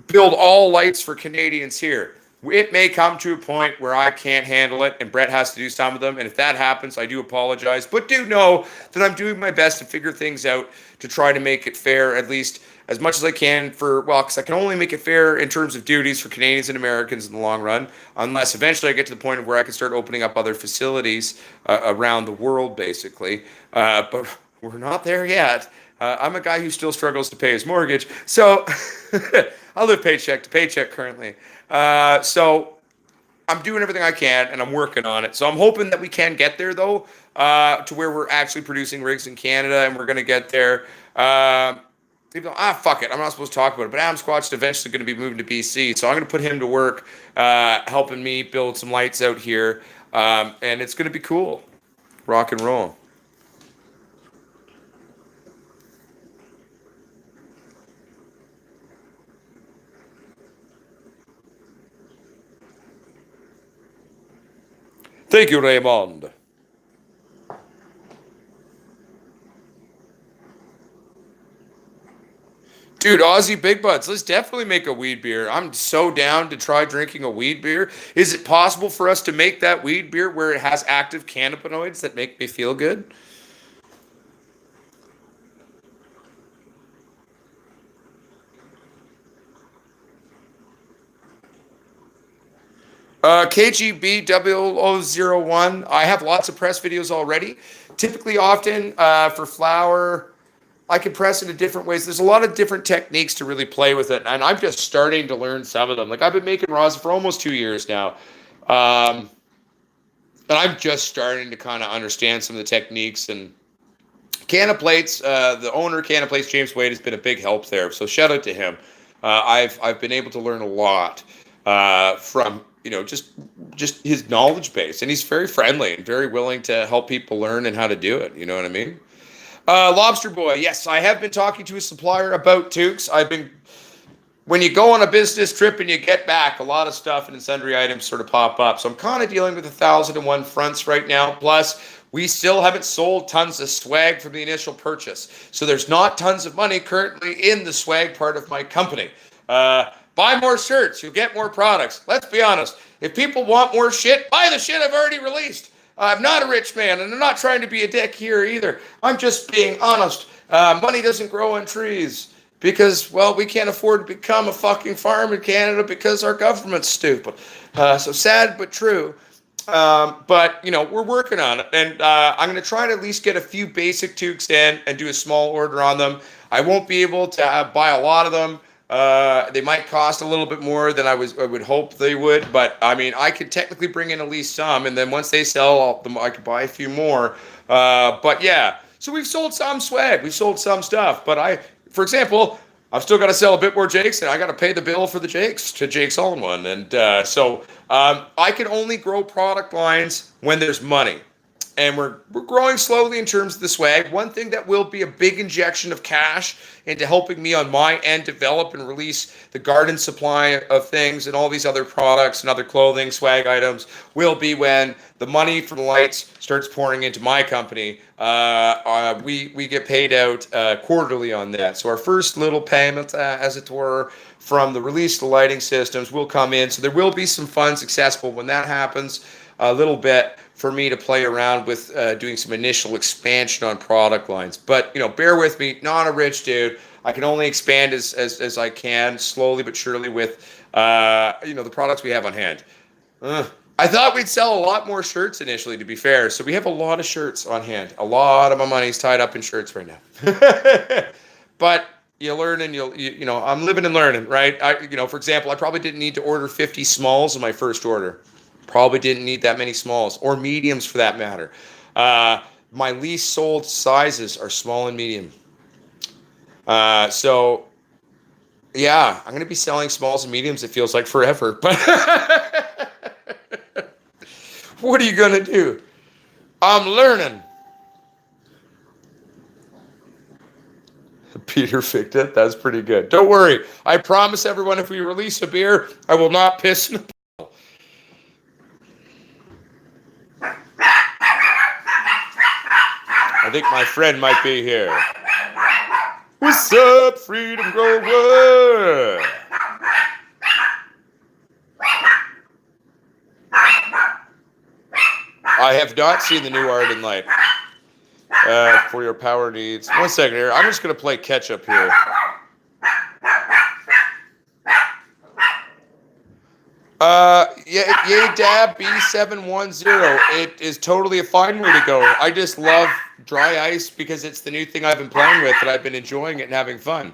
build all lights for Canadians here. It may come to a point where I can't handle it and Brett has to do some of them, and if that happens, I do apologize, but do know that I'm doing my best to figure things out to try to make it fair, at least as much as I can because I can only make it fair in terms of duties for Canadians and Americans in the long run, unless eventually I get to the point where I can start opening up other facilities around the world, basically. But we're not there yet. I'm a guy who still struggles to pay his mortgage, so I live paycheck to paycheck currently. So I'm doing everything I can, and I'm working on it. So I'm hoping that we can get there, though, to where we're actually producing rigs in Canada, and we're going to get there. Fuck it. I'm not supposed to talk about it, but Adam Squatch is eventually going to be moving to BC, so I'm going to put him to work helping me build some lights out here, and it's going to be cool. Rock and roll. Thank you, Raymond. Dude, Aussie Big Butts, let's definitely make a weed beer. I'm so down to try drinking a weed beer. Is it possible for us to make that weed beer where it has active cannabinoids that make me feel good? KGB0001. I have lots of press videos already. Typically, often for flour, I can press it in different ways. There's a lot of different techniques to really play with it, and I'm just starting to learn some of them. Like I've been making rosin for almost 2 years now, and I'm just starting to kind of understand some of the techniques. And Canna Plates, the owner of Canna Plates, James Wade, has been a big help there. So shout out to him. I've been able to learn a lot from just his knowledge base, and he's very friendly and very willing to help people learn and how to do it. You know what I mean? Lobster Boy, yes, I have been talking to a supplier about toques. When you go on a business trip and you get back, a lot of stuff and sundry items sort of pop up. So I'm kind of dealing with 1,001 fronts right now. Plus, we still haven't sold tons of swag from the initial purchase. So there's not tons of money currently in the swag part of my company. Buy more shirts, you'll get more products. Let's be honest. If people want more shit, buy the shit I've already released. I'm not a rich man, and I'm not trying to be a dick here either. I'm just being honest. Money doesn't grow on trees because, well, we can't afford to become a fucking farm in Canada because our government's stupid. So sad but true. But, we're working on it. And I'm going to try to at least get a few basic toques in and do a small order on them. I won't be able to buy a lot of them. They might cost a little bit more than I would hope they would, but I mean, I could technically bring in at least some, and then once they sell, I could buy a few more. But yeah, so we've sold some swag, we've sold some stuff, but for example, I've still got to sell a bit more Jakes, and I got to pay the bill for the Jakes to Jake's All-in-One, and so I can only grow product lines when there's money. And we're growing slowly in terms of the swag. One thing that will be a big injection of cash into helping me on my end develop and release the garden supply of things and all these other products and other clothing, swag items will be when the money from the lights starts pouring into my company. We get paid out quarterly on that. So our first little payment, as it were, from the release of the lighting systems will come in. So there will be some funds accessible when that happens, a little bit for me to play around with doing some initial expansion on product lines. But, bear with me, not a rich dude. I can only expand as I can, slowly but surely with, the products we have on hand. I thought we'd sell a lot more shirts initially, to be fair. So we have a lot of shirts on hand. A lot of my money's tied up in shirts right now. But you learn and I'm living and learning, right? For example, I probably didn't need to order 50 smalls in my first order. Probably didn't need that many smalls or mediums for that matter. My least sold sizes are small and medium. So, yeah, I'm going to be selling smalls and mediums, it feels like forever. But what are you going to do? I'm learning. Peter picked it. That's pretty good. Don't worry. I promise everyone if we release a beer, I will not piss in the I think my friend might be here. What's up, Freedom Grower? I have not seen the new Art and Light for your power needs. 1 second here. I'm just going to play catch up here. Dab B710. It is totally a fine way to go. I just love dry ice because it's the new thing I've been playing with and I've been enjoying it and having fun.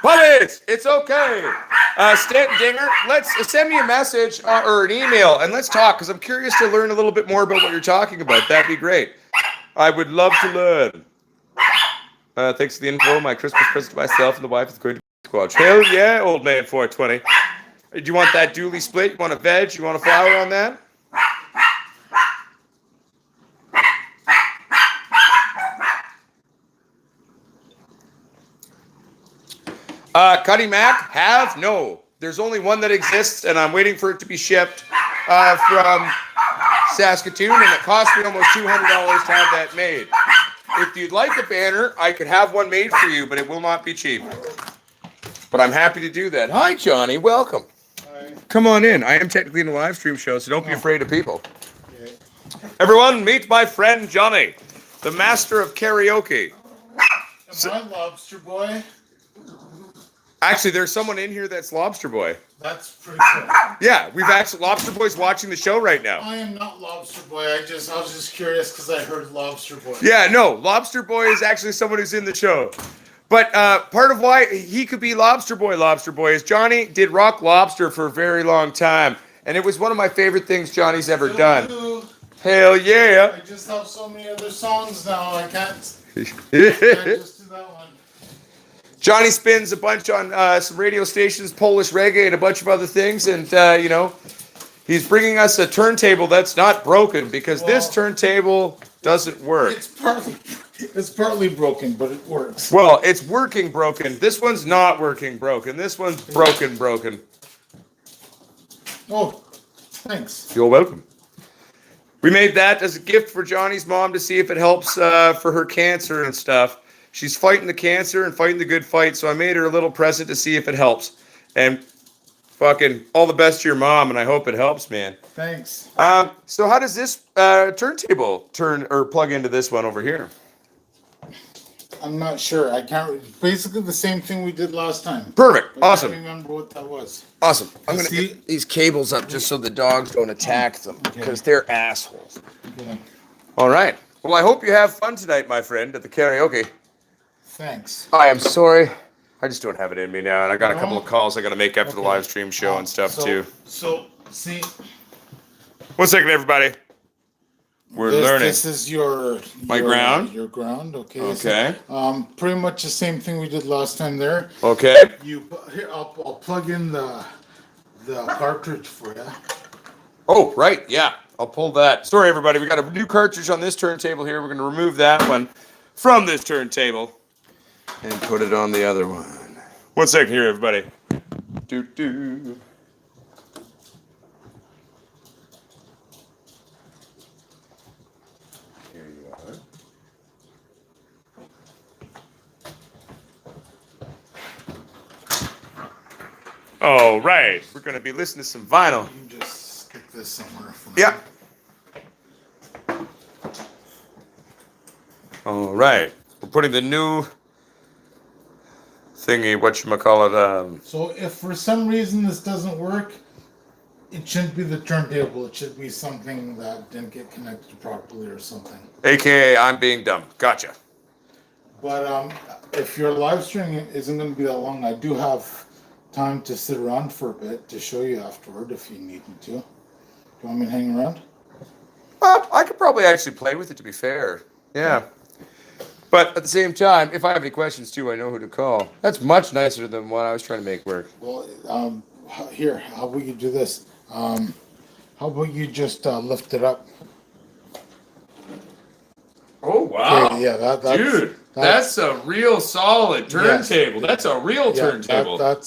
Puppies, it's okay. Stanton Dinger, send me a message or an email and let's talk because I'm curious to learn a little bit more about what you're talking about. That'd be great. I would love to learn. Thanks for the info. My Christmas present to myself and the wife is going to be Potsquatch. Hell yeah, old man 420. Do you want that dually split? You want a veg? You want a flour on that? Cuddy Mac? No. There's only one that exists, and I'm waiting for it to be shipped from Saskatoon, and it cost me almost $200 to have that made. If you'd like a banner, I could have one made for you, but it will not be cheap. But I'm happy to do that. Hi, Johnny. Welcome. Hi. come on in. I am technically in a live stream show, so don't be Oh. afraid of people. Okay. Everyone, meet my friend Johnny, the master of karaoke. Am I Lobster Boy? Actually, there's someone in here that's Lobster Boy. That's pretty cool. Yeah, we've actually Lobster Boy's watching the show right now. I am not Lobster Boy. I was just curious because I heard Lobster Boy. Yeah, no, Lobster Boy is actually someone who's in the show. But part of why he could be Lobster Boy is Johnny did Rock Lobster for a very long time, and it was one of my favorite things Johnny's ever done. Ooh, Hell yeah! I just have so many other songs now. I can't just do that one. Johnny spins a bunch on some radio stations, Polish reggae, and a bunch of other things, and he's bringing us a turntable that's not broken because this turntable doesn't work. It's partly broken, but it works. Well, it's working broken. This one's not working broken. This one's broken. Oh, thanks. You're welcome. We made that as a gift for Johnny's mom to see if it helps for her cancer and stuff. She's fighting the cancer and fighting the good fight, so I made her a little present to see if it helps. And fucking all the best to your mom, and I hope it helps, man. Thanks. So how does this turntable turn or plug into this one over here? I'm not sure. I can't. Basically, the same thing we did last time. Perfect. I Awesome. can't remember what that was. Awesome. I'm going to See? get these cables up just so the dogs don't attack them because they're assholes. Okay. All right. Well, I hope you have fun tonight, my friend, at the karaoke. Thanks. I am sorry. I just don't have it in me now, and I got a couple No? of calls I got to make after the Okay. live stream show and stuff, too. So, see, 1 second, everybody. We're learning. This is your ground? Your ground, okay. Okay. So, pretty much the same thing we did last time there. Okay. Here, I'll plug in the cartridge for you. Oh, right. Yeah. I'll pull that. Sorry, everybody. We got a new cartridge on this turntable here. We're going to remove that one from this turntable and put it on the other one. 1 second here, everybody. Doo-doo. Here you are. All right. We're going to be listening to some vinyl. You can just stick this somewhere for me. Yeah. All right. We're putting the new thingy, whatchamacallit, So if for some reason this doesn't work, it shouldn't be the turntable. It should be something that didn't get connected properly or something. AKA I'm being dumb. Gotcha. But if your live streaming isn't going to be that long, I do have time to sit around for a bit to show you afterward if you need me to. Do you want me to hang around? Well, I could probably actually play with it, to be fair. Yeah. But at the same time, if I have any questions too, I know who to call. That's much nicer than what I was trying to make work. Well, here, how about you do this? How about you just lift it up? Oh, wow. Okay, yeah, that's Dude, that's a real solid turntable. Yes. That's a real yeah, turntable.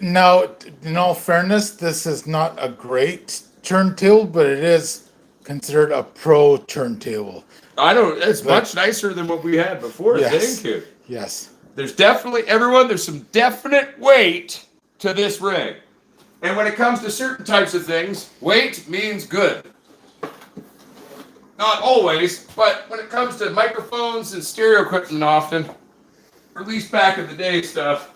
Now, in all fairness, this is not a great turntable, but it is considered a pro turntable. I don't, it's much nicer than what we had before. Yes. Thank you. Yes. There's definitely, everyone, there's some definite weight to this rig. And when it comes to certain types of things, weight means good. Not always, but when it comes to microphones and stereo equipment often, or at least back in the day stuff,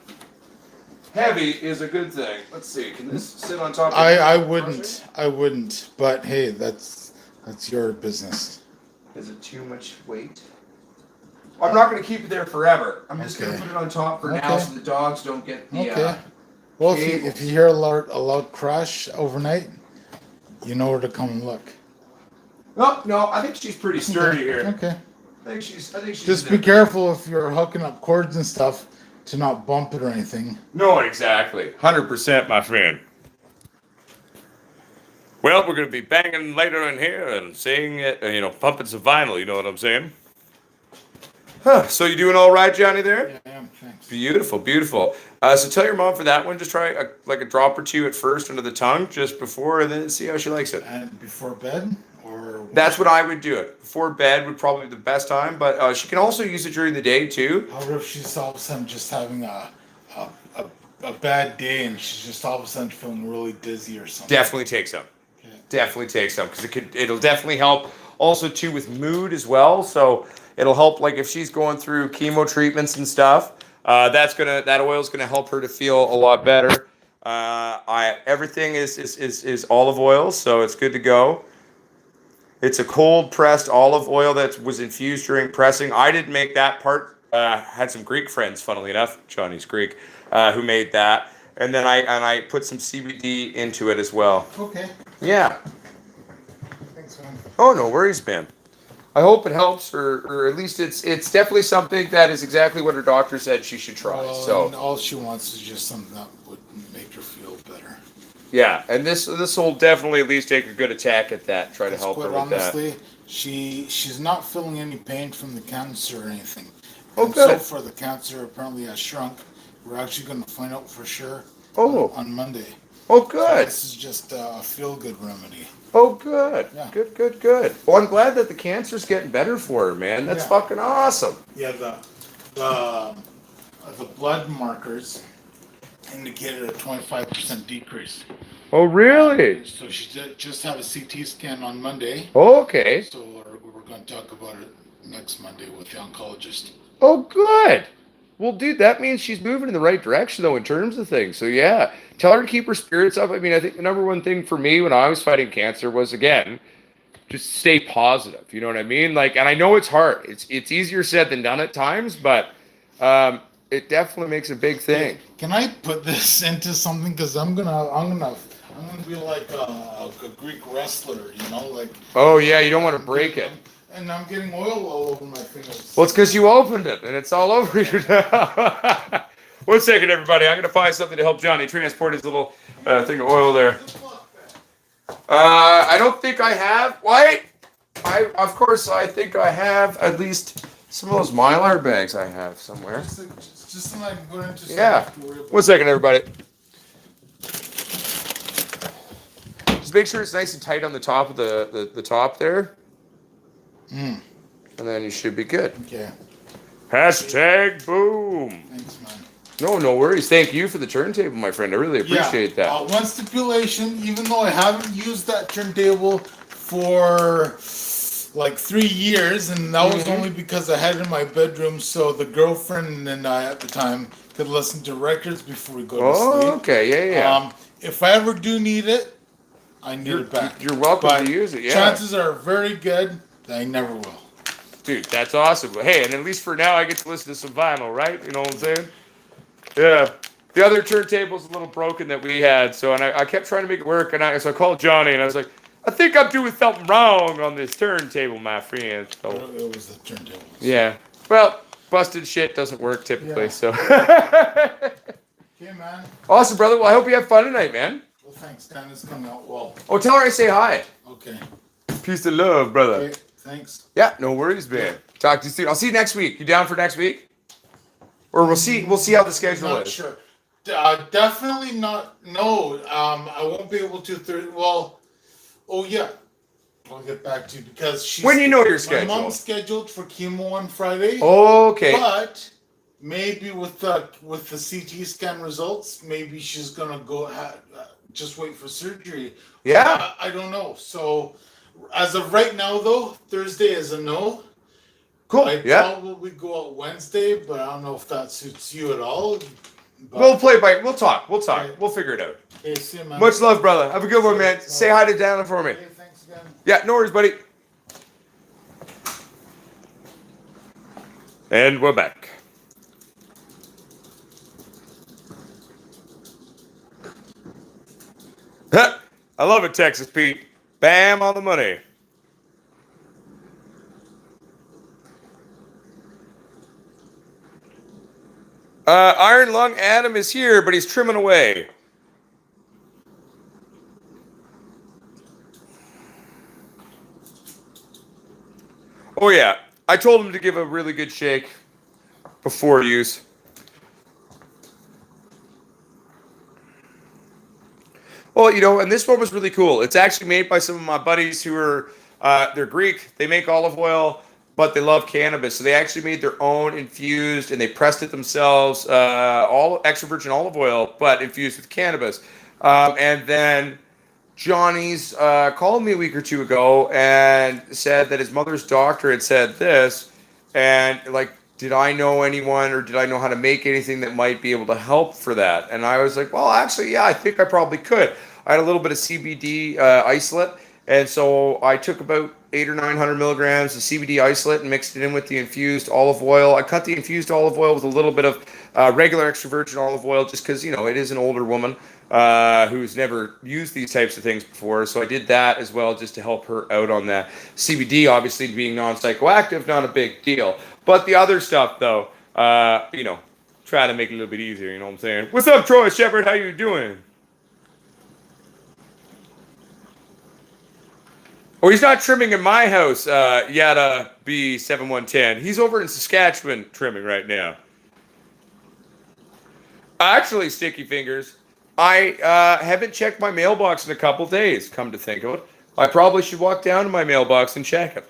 heavy is a good thing. Let's see, can this sit on top of I wouldn't, but hey, that's your business. Is it too much weight? I'm not going to keep it there forever. I'm just going to put it on top for now Okay. so the dogs don't get the... Okay. Well, if you hear a loud crash overnight, you know where to come and look. No, I think she's pretty sturdy here. Okay. I think she's Just be careful if you're hooking up cords and stuff to not bump it or anything. No, exactly. 100%, my friend. Well, we're going to be banging later in here and saying it, pumping some vinyl, you know what I'm saying? So you doing all right, Johnny, there? Yeah, I am. Thanks. Beautiful, beautiful. So tell your mom for that one, just try a drop or two at first under the tongue just before and then see how she likes it. And before bed, or That's what I would do it. Before bed would probably be the best time, but she can also use it during the day too. how if she's all of a sudden just having a a bad day and she's just all of a sudden feeling really dizzy or something. Definitely take some. Okay. Definitely take some because it'll definitely help. Also too with mood as well. So it'll help like if she's going through chemo treatments and stuff. That oil's gonna help her to feel a lot better. Everything is olive oil, so it's good to go. It's a cold pressed olive oil that was infused during pressing. I didn't make that part. Had some Greek friends, funnily enough, Johnny's Greek, who made that. And then I put some CBD into it as well. Okay. Yeah. Thanks, man. Oh, no worries, man. I hope it helps, or at least it's definitely something that is exactly what her doctor said she should try. Well, So and all she wants is just something that would make her feel better. yeah, and this will definitely at least take a good attack at that. Try to help her Quite with that. honestly, she's not feeling any pain from the cancer or anything. Oh, And good. so far, the cancer apparently has shrunk. We're actually going to find out for sure Oh. on Monday. Oh, So good. this is just a feel-good remedy. Oh, good. Yeah. Good. Well, I'm glad that the cancer's getting better for her, man. That's Yeah. fucking awesome. Yeah, the blood markers indicated a 25% decrease. Oh, really? So she just had a CT scan on Monday. Okay. So we're going to talk about it next Monday with the oncologist. Oh, good. Well, dude, that means she's moving in the right direction, though, in terms of things. So, yeah, tell her to keep her spirits up. I mean, I think the number one thing for me when I was fighting cancer was, again, just stay positive. You know what I mean? Like, and I know it's hard. It's easier said than done at times, but it definitely makes a big thing. Can I put this into something? Because I'm gonna be like a Greek wrestler, you know, like. Oh, yeah, you don't want to break it. And I'm getting oil all over my fingers. Well, it's because you opened it, and it's all over you now. 1 second, everybody. I'm going to find something to help Johnny transport his little thing of oil there. I don't think I have. Wait! I think I have at least some of those Mylar bags I have somewhere. Just so I can go into. Yeah. 1 second, everybody. Just make sure it's nice and tight on the top of the top there. Mm. And then you should be good. Okay. Hashtag boom. Thanks, man. No worries. Thank you for the turntable, my friend. I really appreciate that. One stipulation, even though I haven't used that turntable for like 3 years, and that was only because I had it in my bedroom so the girlfriend and I at the time could listen to records before we go to sleep. Oh, okay. Yeah. If I ever do need it, I need it back. You're welcome But to use it, yeah. chances are very good that I never will. Dude, that's awesome. But hey, and at least for now, I get to listen to some vinyl, right? You know what I'm saying? Yeah. The other turntable's a little broken that we had, so and I kept trying to make it work, and so I called Johnny, and I was like, I think I'm doing something wrong on this turntable, my friend. So, It was the turntable. yeah. Well, busted shit doesn't work typically, Yeah. so. Okay, man. Awesome, brother. Well, I hope you have fun tonight, man. Well, thanks. Dan is coming out well. Oh, tell her I say hi. Okay. Peace and love, brother. Okay. Thanks. Yeah, no worries, man. Talk to you soon. I'll see you next week. You down for next week? Or we'll see how the schedule Not is. sure. Definitely not. No. I won't be able to. Well. Oh yeah. I'll get back to you because she's. When you know your My schedule. mom's scheduled for chemo on Friday. Okay. But maybe with the CT scan results, maybe she's gonna go just wait for surgery. Yeah. I don't know. So as of right now, though, Thursday is a no. Cool. I Yeah. probably go out Wednesday, but I don't know if that suits you at all. But, We'll talk. Okay. We'll figure it out. okay, see you, man. Much love, brother. Have a good one, man. Say hi to Dana for me. Okay, thanks again. Yeah, no worries, buddy. And we're back. Huh. I love it, Texas Pete. Bam on the money. Iron Lung Adam is here, but he's trimming away. Oh, yeah. I told him to give a really good shake before use. Well, and this one was really cool. It's actually made by some of my buddies who are, they're Greek. They make olive oil. but they love cannabis. So they actually made their own infused, and they pressed it themselves, all extra virgin olive oil, but infused with cannabis. And then Johnny's called me a week or two ago and said that his mother's doctor had said this, and like, did I know anyone or did I know how to make anything that might be able to help for that? And I was like, well, actually, yeah, I think I probably could. I had a little bit of CBD isolate, and so I took about 800 or 900 milligrams of CBD isolate and mixed it in with the infused olive oil. I cut the infused olive oil with a little bit of regular extra virgin olive oil, just because, you know, it is an older woman who's never used these types of things before. So I did that as well, just to help her out on that. CBD, obviously, being non-psychoactive, not a big deal. But the other stuff, though, you know, try to make it a little bit easier, you know what I'm saying? What's up, Troy Shepard? How you doing? Oh, he's not trimming in my house, Yada B7110. He's over in Saskatchewan trimming right now. Actually, Sticky Fingers, I haven't checked my mailbox in a couple days, come to think of it. I probably should walk down to my mailbox and check it.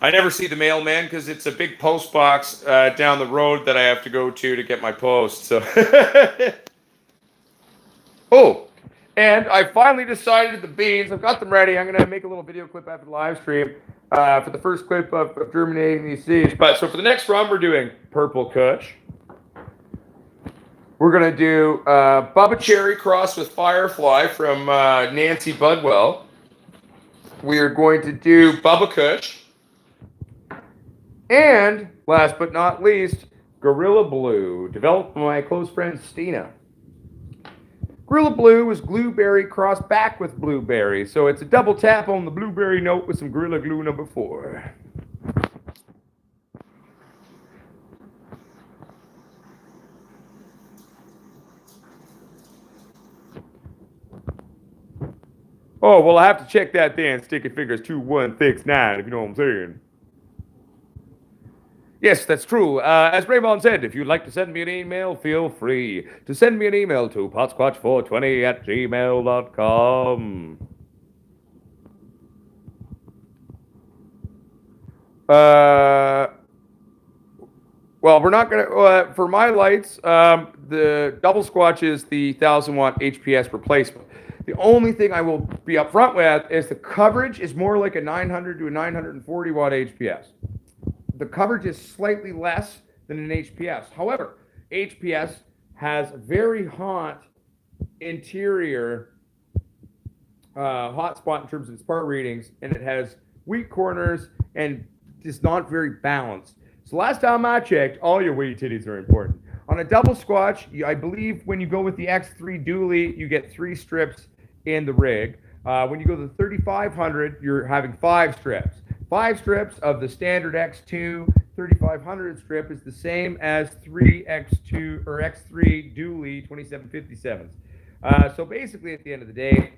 I never see the mailman because it's a big post box down the road that I have to go to get my post. So, oh, and I finally decided the beans. I've got them ready. I'm going to make a little video clip after the live stream for the first clip of germinating these seeds. But so for the next run, we're doing Purple Kush. We're going to do Bubba Cherry crossed with Firefly from Nancy Budwell. We are going to do Bubba Kush. And last but not least, Gorilla Blue, developed by my close friend Stina. Gorilla Blue is blueberry crossed back with blueberry, so it's a double tap on the blueberry note with some Gorilla Glue number 4. Oh, well, I have to check that then. Sticky Fingers 2169, if you know what I'm saying. Yes, that's true. As Raymond said, if you'd like to send me an email, feel free to send me an email to potsquatch420@gmail.com. Well, we're not going to, for my lights, the double squatch is the 1000-watt HPS replacement. The only thing I will be upfront with is the coverage is more like a 900 to a 940-watt HPS. The coverage is slightly less than an HPS. However, HPS has very hot interior hotspot in terms of its part readings, and it has weak corners and is not very balanced. So last time I checked, all your wee titties are important. On a double squatch, I believe when you go with the X3 dually, you get 3 strips in the rig. When you go to the 3500, you're having 5 strips. 5 strips of the standard X2 3500 strip is the same as 3X2 or X3 dually 2757s. So basically, at the end of the day,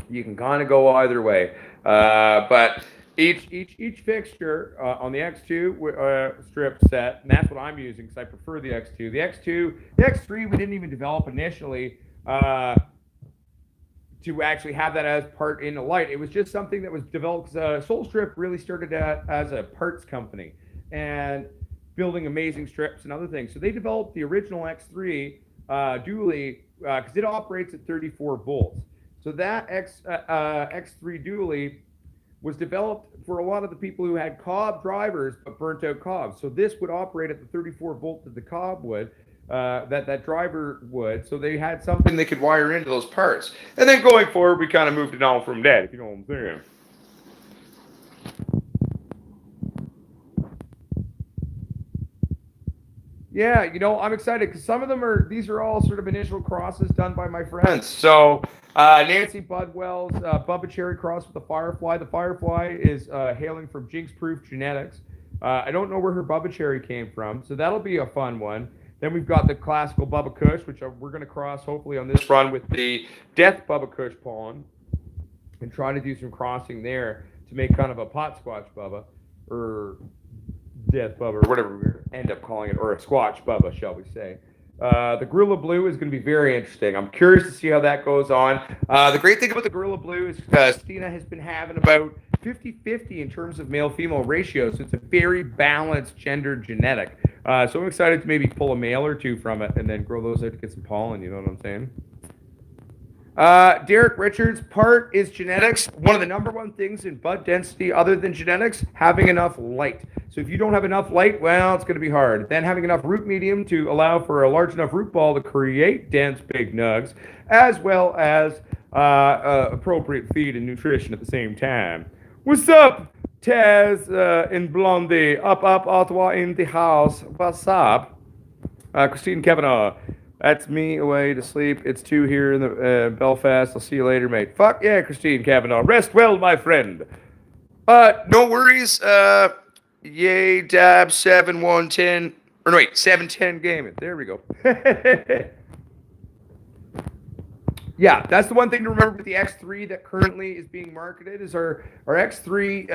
you can kind of go either way. But each fixture on the X2 strip set, and that's what I'm using because I prefer the X2. The X3 we didn't even develop initially to actually have that as part in the light. It was just something that was developed. Soul Strip really started as a parts company and building amazing strips and other things. So they developed the original X3 dually because it operates at 34 volts. So that X3 dually was developed for a lot of the people who had cob drivers but burnt out cobs. So this would operate at the 34 volt that the cob would, that driver would. So they had something they could wire into those parts. And then going forward, we kind of moved it on from that, if you know what I'm saying. Yeah, you know, I'm excited because some of them these are all sort of initial crosses done by my friends. So Nancy Budwell's Bubba Cherry cross with the Firefly. The Firefly is hailing from Jinx Proof Genetics. I don't know where her Bubba Cherry came from, so that'll be a fun one. Then we've got the classical Bubba Kush, which we're going to cross hopefully on this run with the Death Bubba Kush pollen and try to do some crossing there to make kind of a Potsquatch Bubba or Death Bubba or whatever we end up calling it, or a Squatch Bubba, shall we say. The Gorilla Blue is going to be very interesting. I'm curious to see how that goes on. The great thing about the Gorilla Blue is Stina has been having about 50-50 in terms of male-female ratio, so it's a very balanced gender genetic. So I'm excited to maybe pull a male or two from it and then grow those out to get some pollen, you know what I'm saying? Derek Richards, part is genetics. One of the number one things in bud density other than genetics, having enough light. So if you don't have enough light, well, it's going to be hard. Then having enough root medium to allow for a large enough root ball to create dense big nugs, as well as appropriate feed and nutrition at the same time. What's up, Taz and Blondie? Up, Ottawa in the house. What's up? Christine Kavanaugh. That's me away to sleep. It's 2 here in the Belfast. I'll see you later, mate. Fuck yeah, Christine Kavanaugh. Rest well, my friend. No worries. Yay, dab 7110. Or no, wait, 710 gaming. There we go. Yeah, that's the one thing to remember with the X3 that currently is being marketed is our X3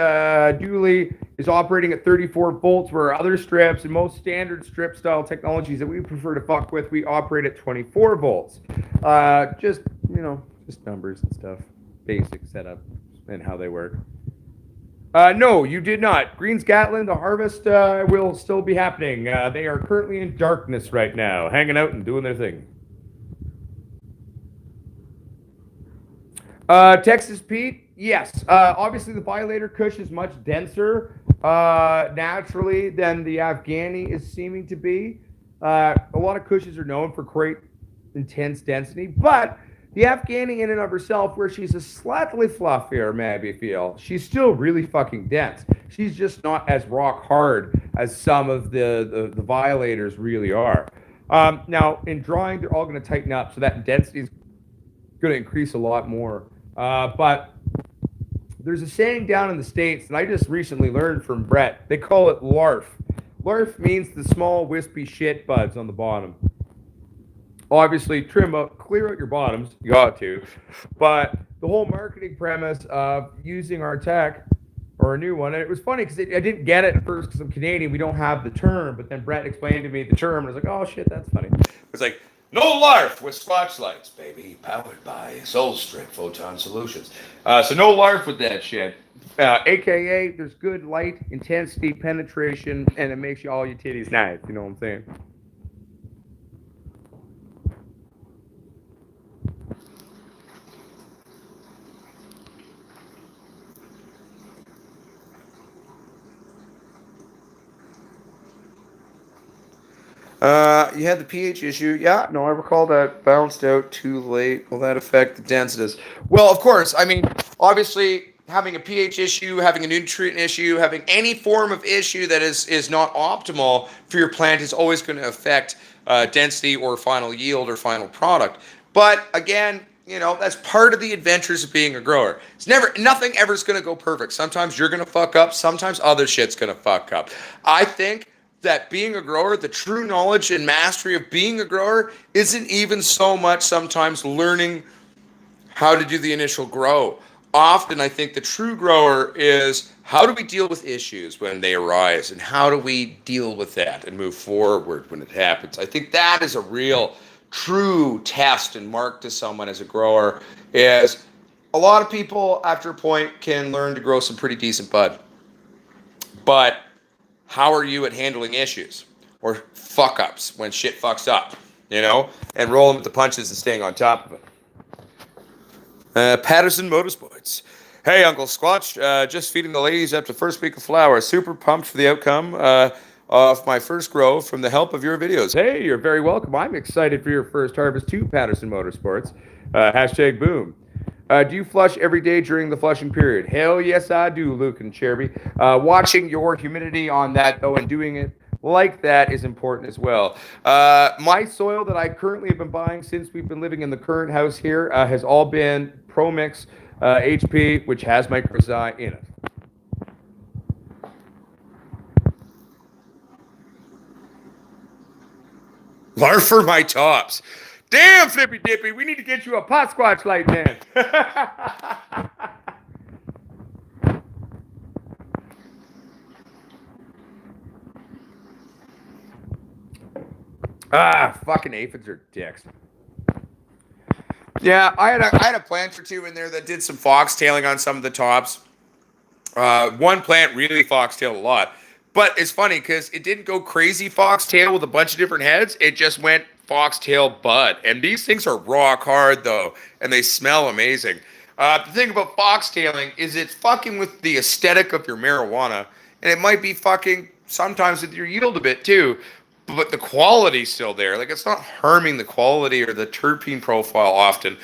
dually is operating at 34 volts, where our other strips and most standard strip style technologies that we prefer to fuck with, we operate at 24 volts. Just numbers and stuff, basic setup and how they work. No, you did not. Green's Gatlin, the harvest will still be happening. They are currently in darkness right now, hanging out and doing their thing. Texas Pete, yes. Obviously, the Violator Kush is much denser naturally than the Afghani is seeming to be. A lot of Kushes are known for great intense density, but the Afghani in and of herself, where she's a slightly fluffier, maybe feel, she's still really fucking dense. She's just not as rock hard as some of the Violators really are. Now, in drawing, they're all going to tighten up, so that density is going to increase a lot more. But there's a saying down in the States, and I just recently learned from Brett. They call it LARF. LARF means the small, wispy shit buds on the bottom. Obviously, clear out your bottoms. You got to. But the whole marketing premise of using our tech, or a new one, and it was funny because I didn't get it at first because I'm Canadian. We don't have the term. But then Brett explained to me the term, and I was like, oh, shit, that's funny. It's like, no LARF with Squatch lights, baby. Powered by SoulStrip Photon Solutions. So no LARF with that shit. AKA, there's good light, intensity, penetration, and it makes you all your titties nice. You know what I'm saying? You had the pH issue. Yeah, no, I recall that. Bounced out too late. Will that affect the densities? Well, of course. I mean, obviously, having a pH issue, having a nutrient issue, having any form of issue that is not optimal for your plant is always going to affect density or final yield or final product. But again, that's part of the adventures of being a grower. Nothing ever is going to go perfect. Sometimes you're going to fuck up. Sometimes other shit's going to fuck up. I think that being a grower, the true knowledge and mastery of being a grower isn't even so much sometimes learning how to do the initial grow. Often, I think the true grower is how do we deal with issues when they arise, and how do we deal with that and move forward when it happens. I think that is a real, true test and mark to someone as a grower. Is a lot of people after a point can learn to grow some pretty decent bud, but how are you at handling issues or fuck ups when shit fucks up, and rolling with the punches and staying on top of it? Patterson Motorsports. Hey, Uncle Squatch, just feeding the ladies up to first week of flowers. Super pumped for the outcome of my first grow from the help of your videos. Hey, you're very welcome. I'm excited for your first harvest too, Patterson Motorsports. Hashtag boom. Do you flush every day during the flushing period? Hell yes, I do, Luke and Cherby. Watching your humidity on that, though, and doing it like that is important as well. My soil that I currently have been buying since we've been living in the current house here has all been ProMix HP, which has microzyme in it. LARF for my tops. Damn, Flippy Dippy, we need to get you a Potsquatch light, man. Fucking aphids are dicks. Yeah, I had a plant or two in there that did some foxtailing on some of the tops. One plant really foxtailed a lot. But it's funny because it didn't go crazy foxtail with a bunch of different heads. It just went foxtail bud. And these things are rock hard, though, and they smell amazing. The thing about foxtailing is it's fucking with the aesthetic of your marijuana, and it might be fucking sometimes with your yield a bit too, but the quality's still there. Like, it's not harming the quality or the terpene profile often.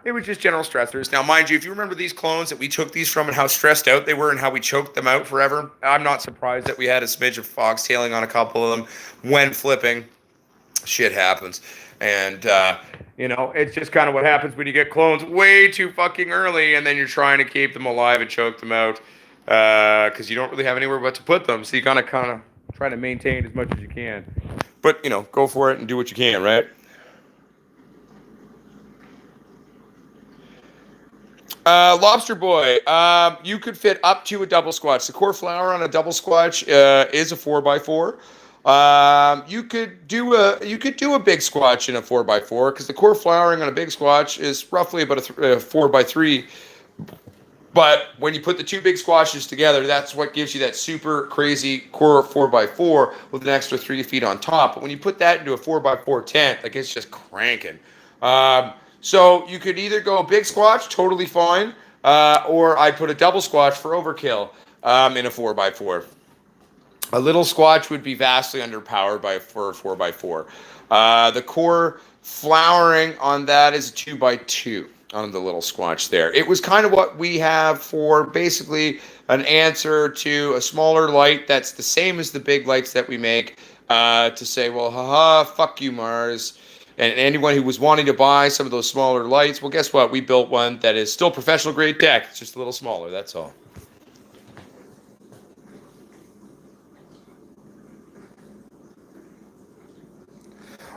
It was just general stressors. Now, mind you, if you remember these clones that we took these from and how stressed out they were and how we choked them out forever, I'm not surprised that we had a smidge of foxtailing on a couple of them when flipping. Shit happens. And, it's just kind of what happens when you get clones way too fucking early and then you're trying to keep them alive and choke them out because you don't really have anywhere but to put them. So you kind of try to maintain as much as you can. But, go for it and do what you can, right? Lobster Boy, you could fit up to a double squatch. The core flower on a double squatch is a 4x4. You could do a big squatch in a 4x4 because the core flowering on a big squatch is roughly about a 4x3. But when you put the two big squashes together, that's what gives you that super crazy core 4x4 with an extra 3 feet on top. But when you put that into a 4x4 tent, like, it's just cranking. So you could either go big squatch, totally fine, or I'd put a double squatch for overkill in a 4x4. A little squatch would be vastly underpowered for a 4x4. The core flowering on that is a 2x2 on the little squatch there. It was kind of what we have for basically an answer to a smaller light that's the same as the big lights that we make to say, well, haha, fuck you, Mars. And anyone who was wanting to buy some of those smaller lights, well, guess what? We built one that is still professional grade tech. It's just a little smaller, that's all.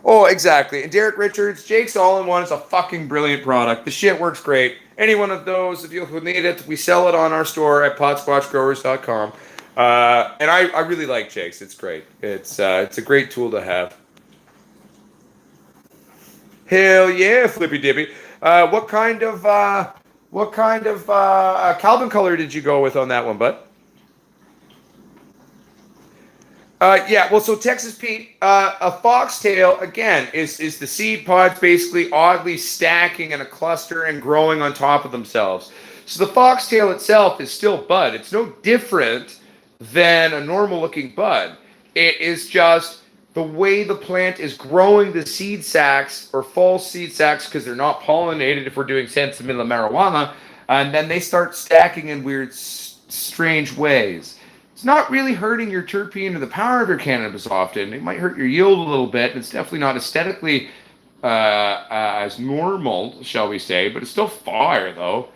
Oh, exactly. And Derek Richards, Jake's All-in-One is a fucking brilliant product. The shit works great. Any one of those, if you need it, we sell it on our store at potsquatchgrowers.com. And I really like Jake's. It's great. It's a great tool to have. Hell yeah, Flippy Dippy. What kind of Calvin color did you go with on that one, bud? So Texas Pete, a foxtail, again, is the seed pods basically oddly stacking in a cluster and growing on top of themselves. So the foxtail itself is still bud. It's no different than a normal looking bud. It is just the way the plant is growing the seed sacs or false seed sacs because they're not pollinated if we're doing sentimental marijuana, and then they start stacking in weird, strange ways. It's not really hurting your terpene or the power of your cannabis often. It might hurt your yield a little bit, and it's definitely not aesthetically as normal, shall we say, but it's still fire, though.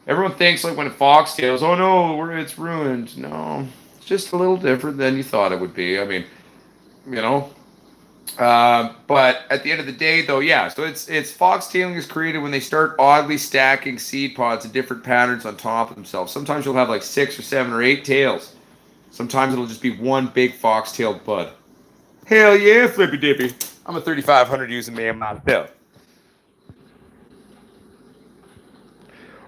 Everyone thinks, like, when it foxtails, oh no, it's ruined. No, it's just a little different than you thought it would be. I mean, but at the end of the day, though, yeah, so it's foxtailing is created when they start oddly stacking seed pods in different patterns on top of themselves. Sometimes you'll have like 6 or 7 or 8 tails. Sometimes it'll just be one big fox-tailed bud. Hell yeah, Flippy Dippy. I'm a 3500 using man myself.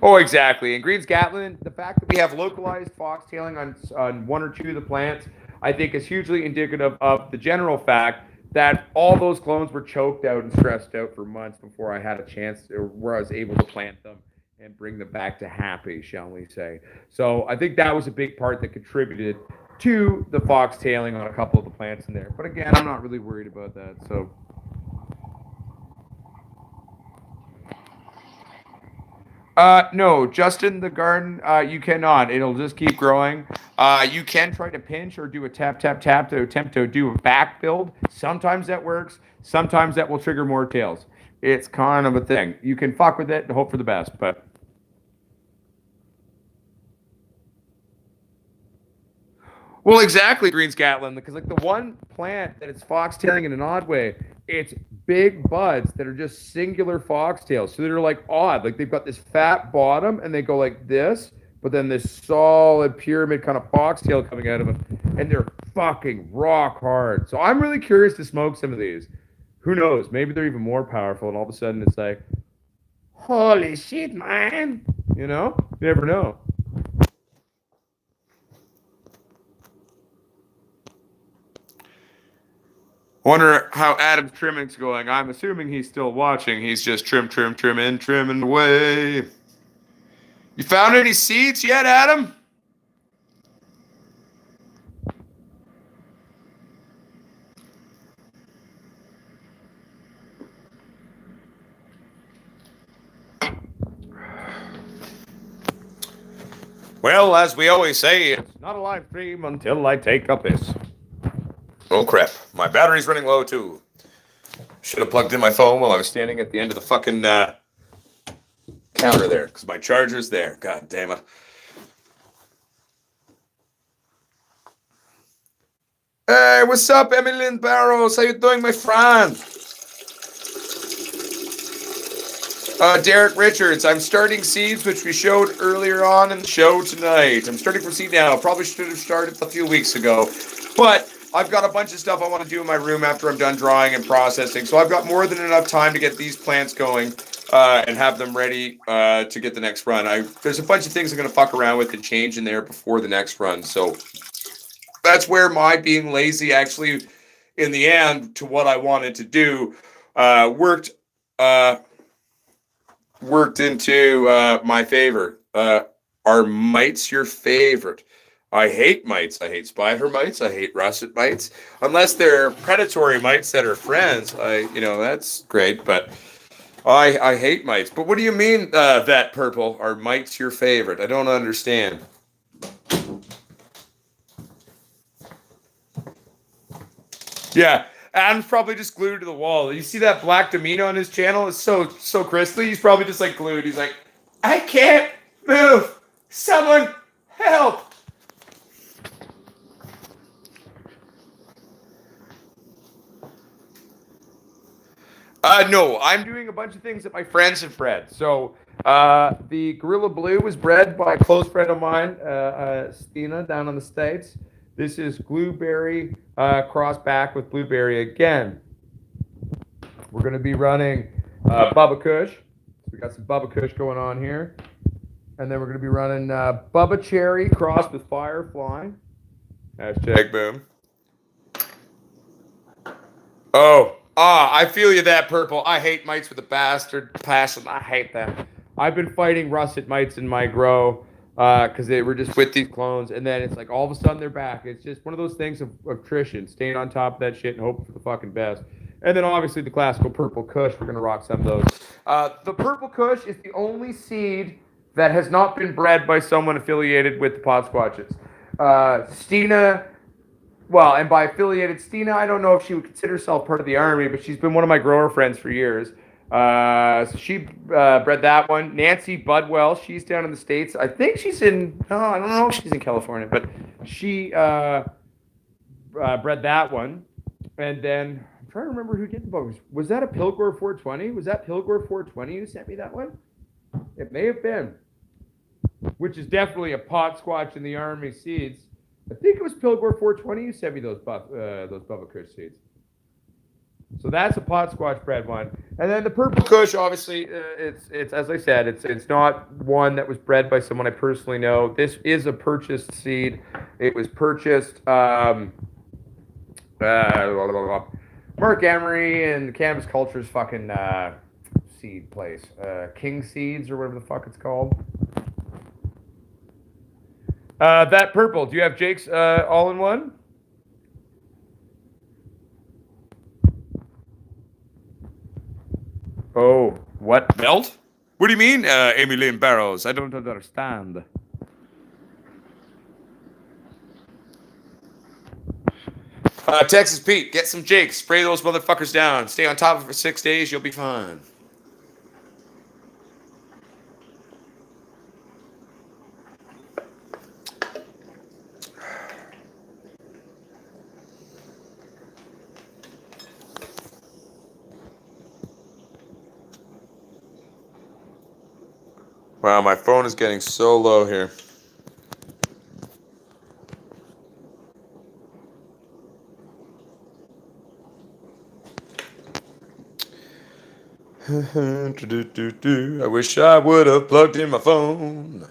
Oh, exactly. And Greens Gatlin, the fact that we have localized foxtailing on 1 or 2 of the plants, I think is hugely indicative of the general fact that all those clones were choked out and stressed out for months before I had a chance or where I was able to plant them and bring them back to happy, shall we say. So I think that was a big part that contributed to the foxtailing on a couple of the plants in there. But again, I'm not really worried about that. So no, Justin, the garden, you cannot. It'll just keep growing. You can try to pinch or do a tap, tap, tap to attempt to do a back build. Sometimes that works. Sometimes that will trigger more tails. It's kind of a thing. You can fuck with it and hope for the best, but... Well, exactly, Greens Gatlin, because like the one plant that it's foxtailing in an odd way, it's big buds that are just singular foxtails. So they're like odd. Like they've got this fat bottom and they go like this, but then this solid pyramid kind of foxtail coming out of them. And they're fucking rock hard. So I'm really curious to smoke some of these. Who knows? Maybe they're even more powerful and all of a sudden it's like, holy shit, man. You know? You never know. Wonder how Adam's trimming's going. I'm assuming he's still watching. He's just trimming away. You found any seeds yet, Adam? Well, as we always say, it's Not a live stream until I take a piss. oh crap, my battery's running low too. Should have plugged in my phone while I was standing at the end of the fucking counter there, because my charger's there. God damn it. Hey, what's up, Emily Barrows? How you doing, my friend? Derek Richards, I'm starting seeds, which we showed earlier on in the show tonight. I'm starting from seed now. Probably should have started a few weeks ago. But I've got a bunch of stuff I want to do in my room after I'm done drawing and processing. So I've got more than enough time to get these plants going and have them ready to get the next run. There's a bunch of things I'm going to fuck around with and change in there before the next run. So that's where my being lazy actually, in the end, to what I wanted to do, worked into my favor. Are mites your favorite? I hate mites. I hate spider mites. I hate russet mites. Unless they're predatory mites that are friends, that's great. But I hate mites. But what do you mean, that purple? Are mites your favorite? I don't understand. Yeah. Adam's probably just glued to the wall. You see that black demeanor on his channel? It's so crystally. He's probably just like glued. He's like, I can't move. Someone help. No, I'm doing a bunch of things that my friends have bred. So the Gorilla Blue was bred by a close friend of mine, Stina, down in the States. This is Blueberry crossed back with Blueberry again. We're going to be running Bubba Kush. We got some Bubba Kush going on here. And then we're going to be running Bubba Cherry crossed with Firefly. Hashtag boom. I feel you that purple. I hate mites with a bastard passion. I hate them. I've been fighting russet mites in my grow. Because they were just with these clones, and then it's like all of a sudden they're back. It's just one of those things of attrition, staying on top of that shit and hoping for the fucking best. And then obviously the classical purple kush, we're going to rock some of those. The purple kush is the only seed that has not been bred by someone affiliated with the Potsquatches. Stina, well, and by affiliated, Stina, I don't know if she would consider herself part of the army, but she's been one of my grower friends for years. So she bred that one. Nancy Budwell, she's down in the States. I think she's in, I don't know if she's in California, but she bred that one. And then I'm trying to remember who did the book. Was that a Pilgor 420? Was that Pilgor 420 who sent me that one? It may have been, which is definitely a Potsquatch in the Army seeds. I think it was Pilgor 420 who sent me those Bubba Kush seeds. So that's a Potsquatch bred one, and then the purple kush. Obviously, it's as I said, it's not one that was bred by someone I personally know. This is a purchased seed. It was purchased. Mark Emery and Canvas Culture's fucking seed place, King Seeds or whatever the fuck it's called. That purple. Do you have Jake's all-in-one? Oh, what? Belt? What do you mean, Amy Lynn Barrows? I don't understand. Texas Pete, get some Jakes. Spray those motherfuckers down. Stay on top of it for 6 days. You'll be fine. Wow, my phone is getting so low here. I wish I would have plugged in my phone.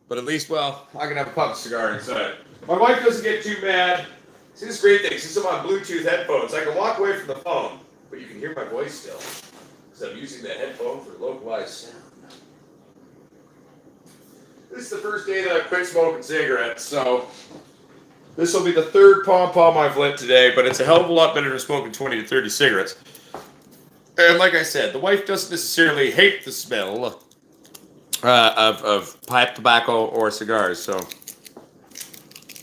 But at least, well, I can have a puff cigar inside. My wife doesn't get too mad, See, this is great thing. Since I'm on Bluetooth headphones, I can walk away from the phone, but you can hear my voice still. Because I'm using the headphone for localized sound. This is the first day that I quit smoking cigarettes, so this will be the third pom-pom I've lit today, but it's a hell of a lot better than smoking 20 to 30 cigarettes. And like I said, the wife doesn't necessarily hate the smell of pipe tobacco or cigars, so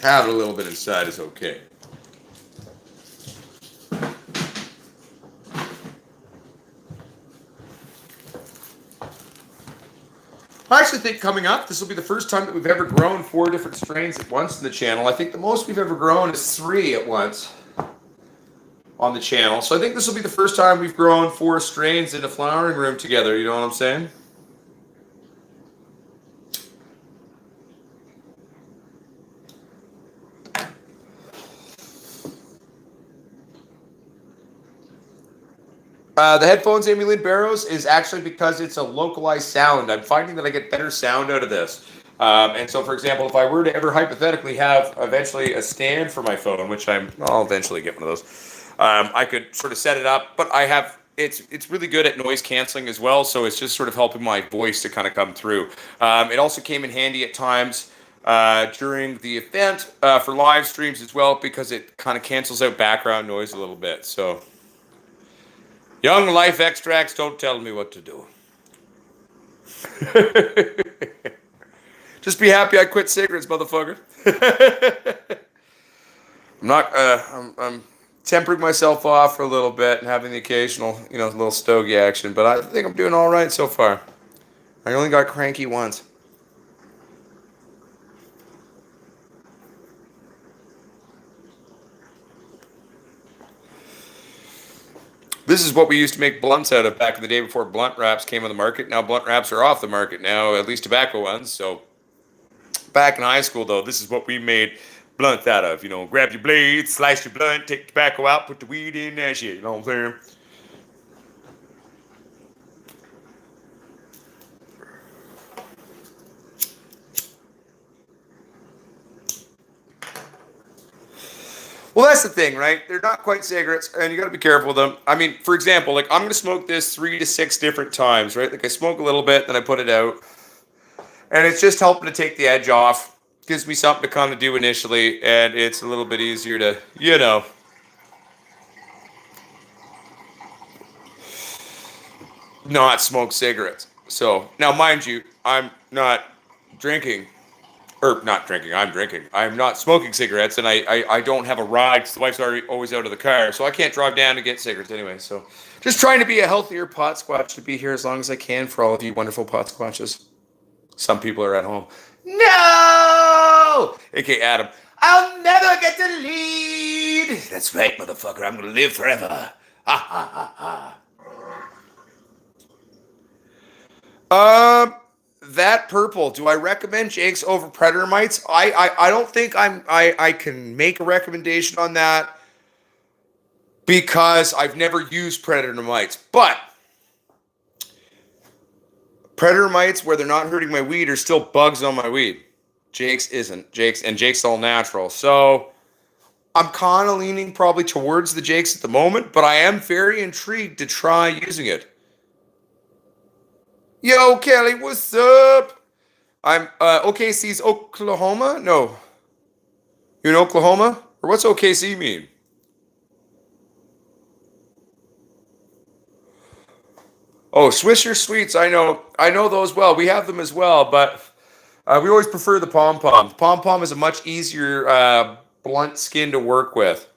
having a little bit inside is okay. I actually think coming up, this will be the first time that we've ever grown 4 different strains at once in the channel. I think the most we've ever grown is 3 at once on the channel. So I think this will be the first time we've grown 4 strains in a flowering room together, you know what I'm saying? The headphones, Amy Lynn Barrows, is actually because it's a localized sound. I'm finding that I get better sound out of this. And so, for example, if I were to ever hypothetically have eventually a stand for my phone, which I'll eventually get one of those, I could sort of set it up. But I have it's really good at noise canceling as well, so it's just sort of helping my voice to kind of come through. It also came in handy at times during the event for live streams as well, because it kind of cancels out background noise a little bit. So. Young life extracts don't tell me what to do. Just be happy I quit cigarettes, motherfucker. I'm tempering myself off for a little bit and having the occasional, little stogie action, but I think I'm doing all right so far. I only got cranky once. This is what we used to make blunts out of back in the day before blunt wraps came on the market. Now blunt wraps are off the market now, at least tobacco ones. So back in high school, though, this is what we made blunts out of. Grab your blade, slice your blunt, take the tobacco out, put the weed in, that shit. You know what I'm saying? Well, that's the thing, right? They're not quite cigarettes, and you got to be careful with them. I mean, for example, like I'm going to smoke this 3 to 6 different times, right? Like I smoke a little bit, then I put it out, and it's just helping to take the edge off. Gives me something to kind of do initially, and it's a little bit easier to, not smoke cigarettes. So now, mind you, I'm not drinking. Or not drinking, I'm drinking. I'm not smoking cigarettes, and I don't have a ride because the wife's always out of the car, so I can't drive down to get cigarettes anyway. So just trying to be a healthier Potsquatch to be here as long as I can for all of you wonderful Potsquatches. Some people are at home. No! Okay, Adam. I'll never get to lead. That's right, motherfucker. I'm going to live forever. Ha, ha, ha, ha. That purple. Do I recommend Jake's over predator mites? I don't think I can make a recommendation on that because I've never used predator mites. But predator mites where they're not hurting my weed are still bugs on my weed. Jake's isn't. Jake's all natural. So I'm kind of leaning probably towards the Jake's at the moment, but I am very intrigued to try using it. Yo, Kelly, what's up? I'm OKC's Oklahoma? No. You in Oklahoma? Or what's OKC mean? Oh, Swisher Sweets, I know those well. We have them as well, but we always prefer the pom-pom. Pom-pom is a much easier blunt skin to work with.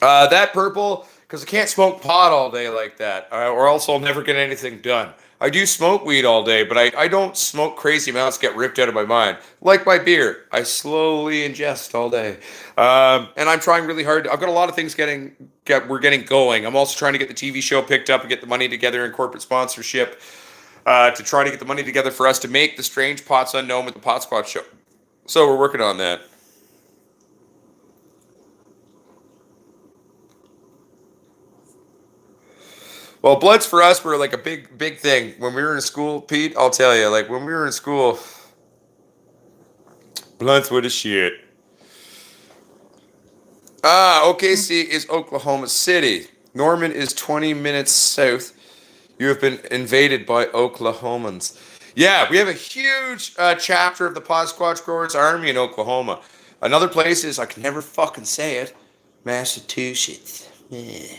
That purple, because I can't smoke pot all day like that, or else I'll never get anything done. I do smoke weed all day, but I don't smoke crazy amounts, get ripped out of my mind. Like my beer, I slowly ingest all day. And I'm trying really hard. I've got a lot of things we're getting going. I'm also trying to get the TV show picked up and get the money together in corporate sponsorship to try to get the money together for us to make the Strange Pots Unknown with the Potsquatch show. So we're working on that. Well, blunts for us were like a big thing. When we were in school, Pete, I'll tell you, like when we were in school, blunts were the shit. OKC is Oklahoma City. Norman is 20 minutes south. You have been invaded by Oklahomans. Yeah, we have a huge chapter of the Potsquatch Growers Army in Oklahoma. Another place is, I can never fucking say it, Massachusetts. Yeah.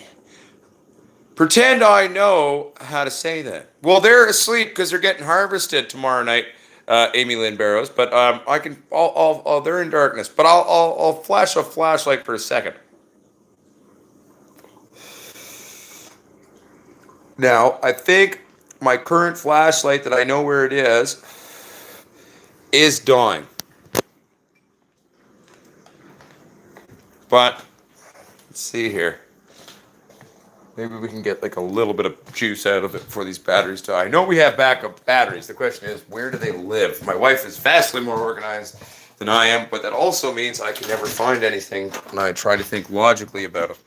Pretend I know how to say that. Well, they're asleep because they're getting harvested tomorrow night, Amy Lynn Barrows. But I can, they're in darkness. But I'll flash a flashlight for a second. Now, I think my current flashlight that I know where it is dying. But let's see here. Maybe we can get like a little bit of juice out of it before these batteries die. I know we have backup batteries. The question is, where do they live? My wife is vastly more organized than I am, but that also means I can never find anything when I try to think logically about it.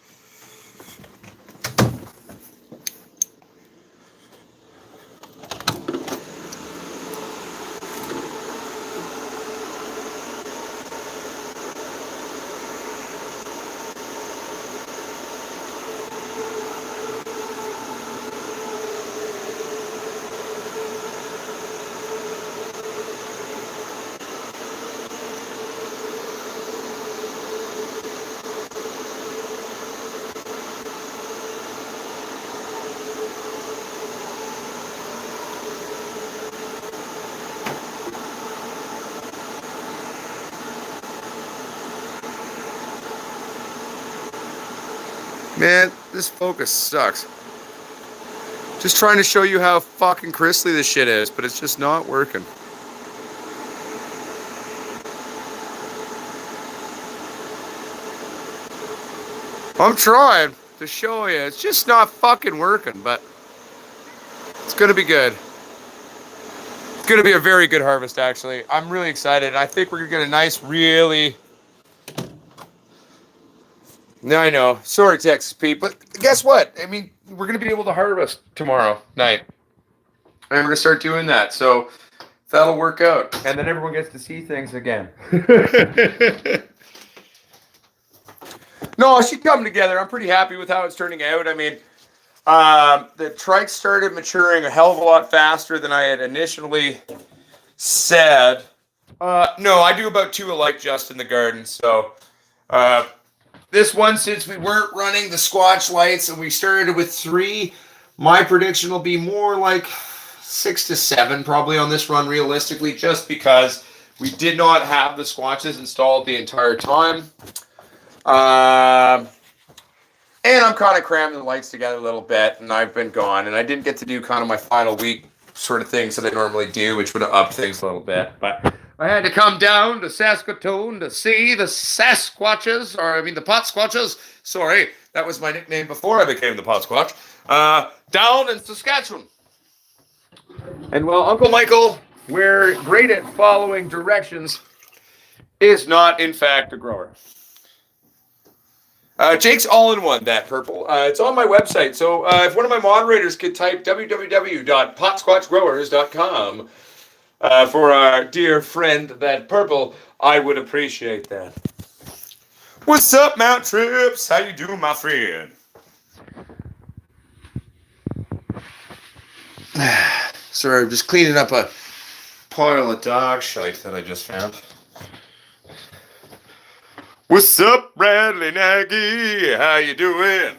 Man, this focus sucks. Just trying to show you how fucking crystally this shit is, but it's just not working. I'm trying to show you. It's just not fucking working, but it's gonna be good. It's gonna be a very good harvest, actually. I'm really excited. I think we're gonna get a nice, really... I know. Sorry, Texas Pete, but guess what? I mean, we're going to be able to harvest tomorrow night. And we're going to start doing that. So that'll work out. And then everyone gets to see things again. No, it should come together. I'm pretty happy with how it's turning out. I mean, the trike started maturing a hell of a lot faster than I had initially said. No, I do about 2 alike just in the garden. So... this one, since we weren't running the squatch lights and we started with 3, my prediction will be more like 6 to 7 probably on this run realistically, just because we did not have the squatches installed the entire time. And I'm kind of cramming the lights together a little bit, and I've been gone, and I didn't get to do kind of my final week sort of things that I normally do, which would have upped things a little bit, but... I had to come down to Saskatoon to see the Sasquatches, or I mean the Potsquatches. Sorry, that was my nickname before I became the Potsquatch. Down in Saskatchewan. And well, Uncle Michael, we're great at following directions, is not in fact a grower. Jake's all-in-one, that purple. It's on my website, so if one of my moderators could type www.potsquatchgrowers.com, for our dear friend, that purple, I would appreciate that. What's up, Mount Trips? How you doing, my friend? Sorry, I'm just cleaning up a pile of dog shite that I just found. What's up, Bradley Nagy? How you doing?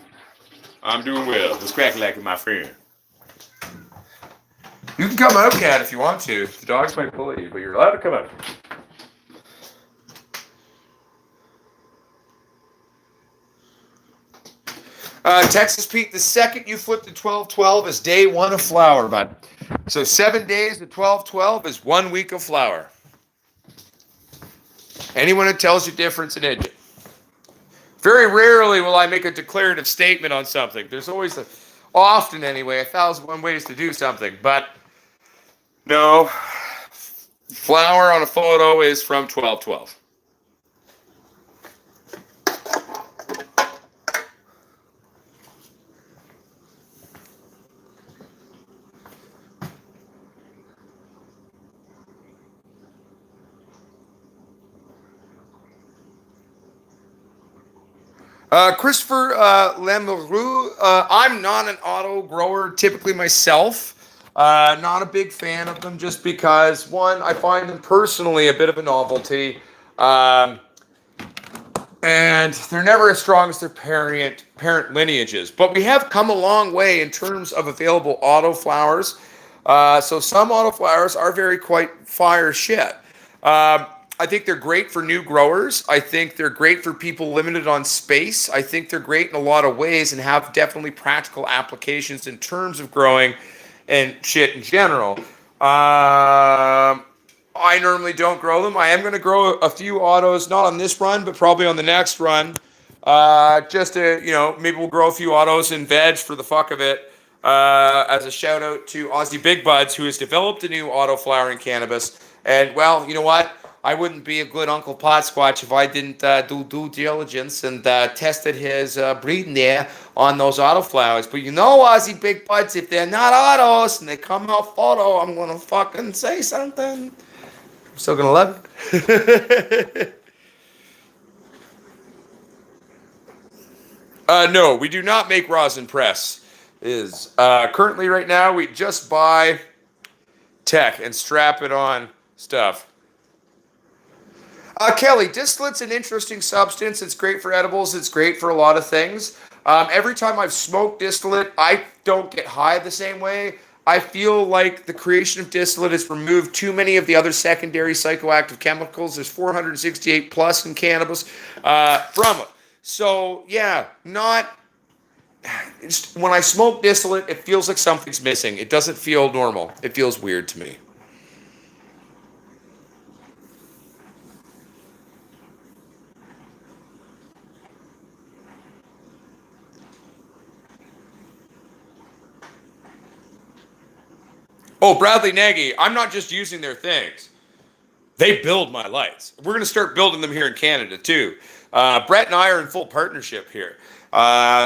I'm doing well. Just crack like my friend. You can come out, Cat, if you want to. The dogs might pull at you, but you're allowed to come out. Texas Pete, the second you flip to 12-12 is day 1 of flower, bud. So 7 days to 12-12 is 1 week of flower. Anyone who tells you different's an idiot. Very rarely will I make a declarative statement on something. There's always, often anyway, 1,001 ways to do something, but... No, flower on a photo is from 12-12. Christopher Lemeroux, I'm not an auto grower typically myself. Not a big fan of them just because, one, I find them personally a bit of a novelty. And they're never as strong as their parent lineages. But we have come a long way in terms of available autoflowers. So some autoflowers are very quite fire shit. I think they're great for new growers. I think they're great for people limited on space. I think they're great in a lot of ways and have definitely practical applications in terms of growing and shit in general. I normally don't grow them. I am going to grow a few autos, not on this run, but probably on the next run. Just to, maybe we'll grow a few autos in veg for the fuck of it. As a shout out to Aussie Big Buds, who has developed a new auto flowering cannabis. And, well, you know what? I wouldn't be a good Uncle Potsquatch if I didn't do due diligence and tested his breeding there on those auto flowers. But Aussie Big Buds, if they're not autos and they come out photo, I'm going to fucking say something. I'm still going to love it. No, we do not make rosin press. Currently right now we just buy tech and strap it on stuff. Kelly, distillate's an interesting substance. It's great for edibles. It's great for a lot of things. Every time I've smoked distillate, I don't get high the same way. I feel like the creation of distillate has removed too many of the other secondary psychoactive chemicals. There's 468 plus in cannabis from it. So, yeah, when I smoke distillate, it feels like something's missing. It doesn't feel normal. It feels weird to me. Oh, Bradley Nagy, I'm not just using their things. They build my lights. We're going to start building them here in Canada, too. Brett and I are in full partnership here.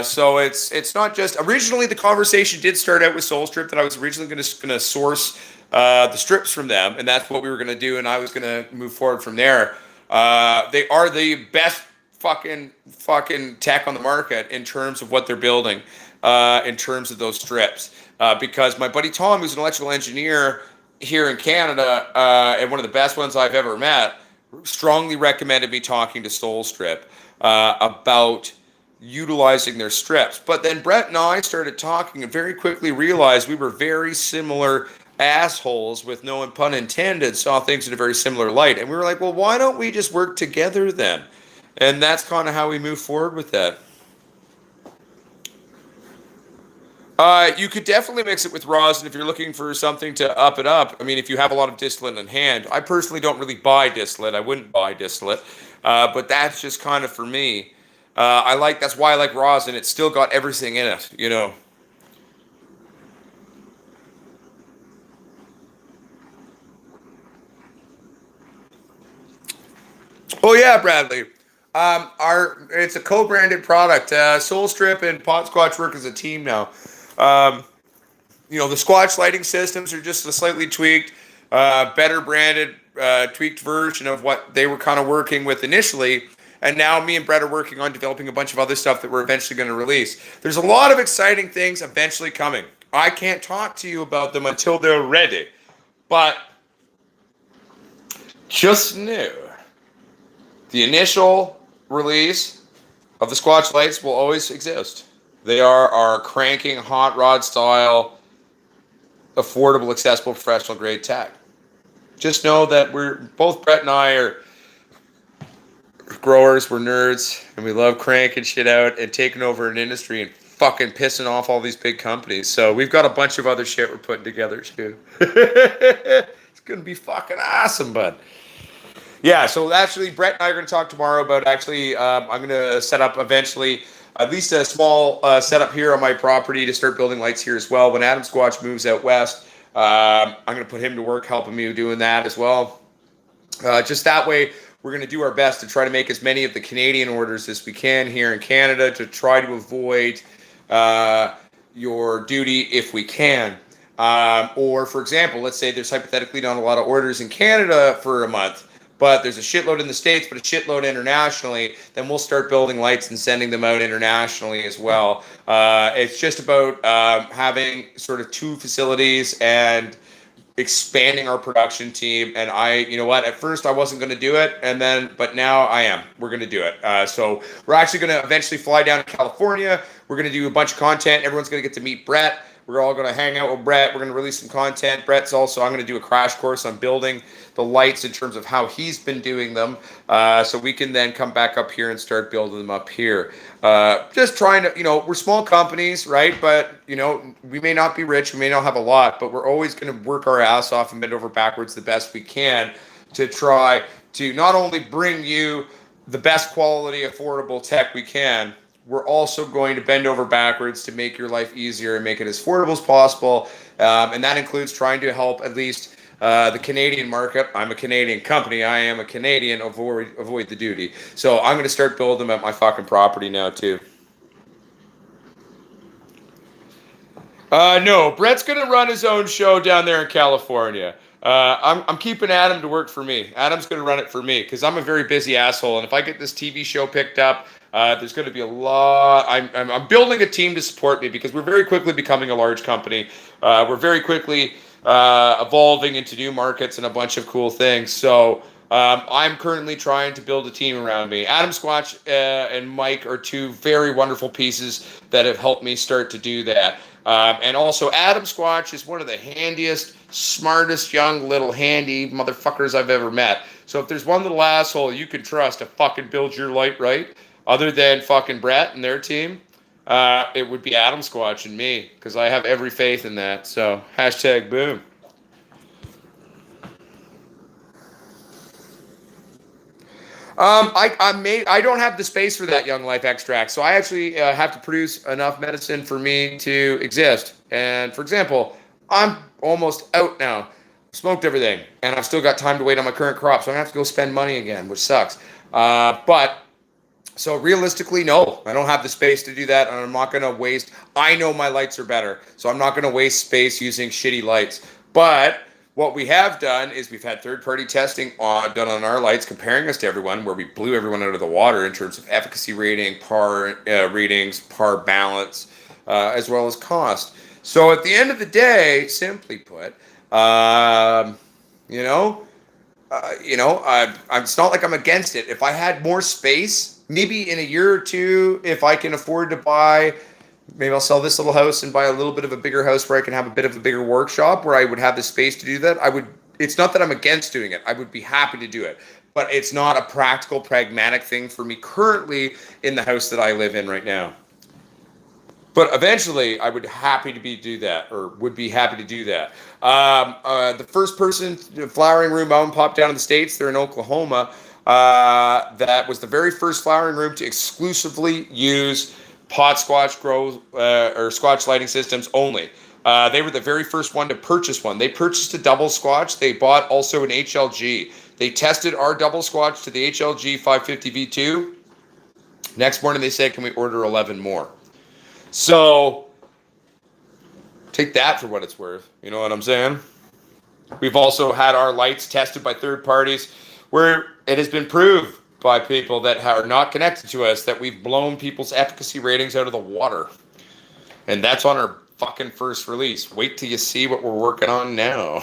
So it's not just... Originally, the conversation did start out with Soul Strip, that I was originally going to source the strips from them, and that's what we were going to do, and I was going to move forward from there. They are the best fucking tech on the market in terms of what they're building, in terms of those strips. Because my buddy Tom, who's an electrical engineer here in Canada, and one of the best ones I've ever met, strongly recommended me talking to Soul Strip about utilizing their strips. But then Brett and I started talking and very quickly realized we were very similar assholes, with no pun intended, saw things in a very similar light. And we were like, well, why don't we just work together then? And that's kind of how we move forward with that. You could definitely mix it with rosin if you're looking for something to up it up. I mean, if you have a lot of distillate in hand. I personally don't really buy distillate. I wouldn't buy distillate. But that's just kind of for me. That's why I like rosin. It's still got everything in it, Oh yeah, Bradley. It's a co-branded product. Soul Strip and Potsquatch work as a team now. The Squatch lighting systems are just a slightly tweaked, better branded, tweaked version of what they were kind of working with initially. And now me and Brett are working on developing a bunch of other stuff that we're eventually going to release. There's a lot of exciting things eventually coming. I can't talk to you about them until they're ready. But just know the initial release of the Squatch lights will always exist. They are our cranking hot rod style, affordable, accessible, professional grade tech. Just know that Brett and I are growers, we're nerds, and we love cranking shit out and taking over an industry and fucking pissing off all these big companies. So we've got a bunch of other shit we're putting together too. It's gonna be fucking awesome, bud. Yeah, so actually Brett and I are going to talk tomorrow about I'm going to set up eventually at least a small setup here on my property to start building lights here as well. When Adam Squatch moves out west, I'm going to put him to work helping me doing that as well. Just that way, we're going to do our best to try to make as many of the Canadian orders as we can here in Canada to try to avoid your duty if we can. Or, for example, let's say there's hypothetically not a lot of orders in Canada for a month, but there's a shitload in the States, but a shitload internationally, then we'll start building lights and sending them out internationally as well. It's just about having sort of 2 facilities and expanding our production team. And you know what, at first I wasn't going to do it, but now I am. We're going to do it. So we're actually going to eventually fly down to California. We're going to do a bunch of content. Everyone's going to get to meet Brett. We're all going to hang out with Brett. We're going to release some content. I'm going to do a crash course on building the lights in terms of how he's been doing them, so we can then come back up here and start building them up here. Just trying to, we're small companies, right? But, we may not be rich. We may not have a lot, but we're always going to work our ass off and bend over backwards the best we can to try to not only bring you the best quality, affordable tech we can, we're also going to bend over backwards to make your life easier and make it as affordable as possible. And that includes trying to help at least the Canadian market. I'm a Canadian company. I am a Canadian. Avoid the duty. So I'm going to start building them at my fucking property now too. No, Brett's going to run his own show down there in California. I'm keeping Adam to work for me. Adam's going to run it for me because I'm a very busy asshole. And if I get this TV show picked up, there's going to be a lot. I'm building a team to support me because we're very quickly becoming a large company. We're very quickly evolving into new markets and a bunch of cool things. So I'm currently trying to build a team around me. Adam Squatch and Mike are 2 very wonderful pieces that have helped me start to do that. And also Adam Squatch is one of the handiest, smartest young little handy motherfuckers I've ever met. So if there's one little asshole you can trust to fucking build your light right, other than fucking Brett and their team, it would be Adam Squatch and me, because I have every faith in that. So #boom. I don't have the space for that Young Life extract, so I actually have to produce enough medicine for me to exist. And for example, I'm almost out now. Smoked everything, and I've still got time to wait on my current crop, so I'm gonna have to go spend money again, which sucks. So realistically, no, I don't have the space to do that, and I'm not going to waste. I know my lights are better, so I'm not going to waste space using shitty lights. But what we have done is we've had third-party testing done on our lights, comparing us to everyone, where we blew everyone out of the water in terms of efficacy rating, PAR ratings, PAR balance, as well as cost. So at the end of the day, simply put, it's not like I'm against it. If I had more space, maybe in a year or 2, if I can afford to buy, maybe I'll sell this little house and buy a little bit of a bigger house where I can have a bit of a bigger workshop where I would have the space to do that. It's not that I'm against doing it. I would be happy to do it, but it's not a practical, pragmatic thing for me currently in the house that I live in right now. But eventually, I would be happy to do that. The first person, flowering room mom popped down in the States. They're in Oklahoma. That was the very first flowering room to exclusively use Potsquatch or Squatch lighting systems only. They were the very first one to purchase one. They purchased a double Squatch. They bought also an HLG. They tested our double Squatch to the HLG 550 V2. Next morning, they said, "Can we order 11 more?" So take that for what it's worth. You know what I'm saying? We've also had our lights tested by third parties where it has been proved by people that are not connected to us that we've blown people's efficacy ratings out of the water. And that's on our fucking first release. Wait till you see what we're working on now.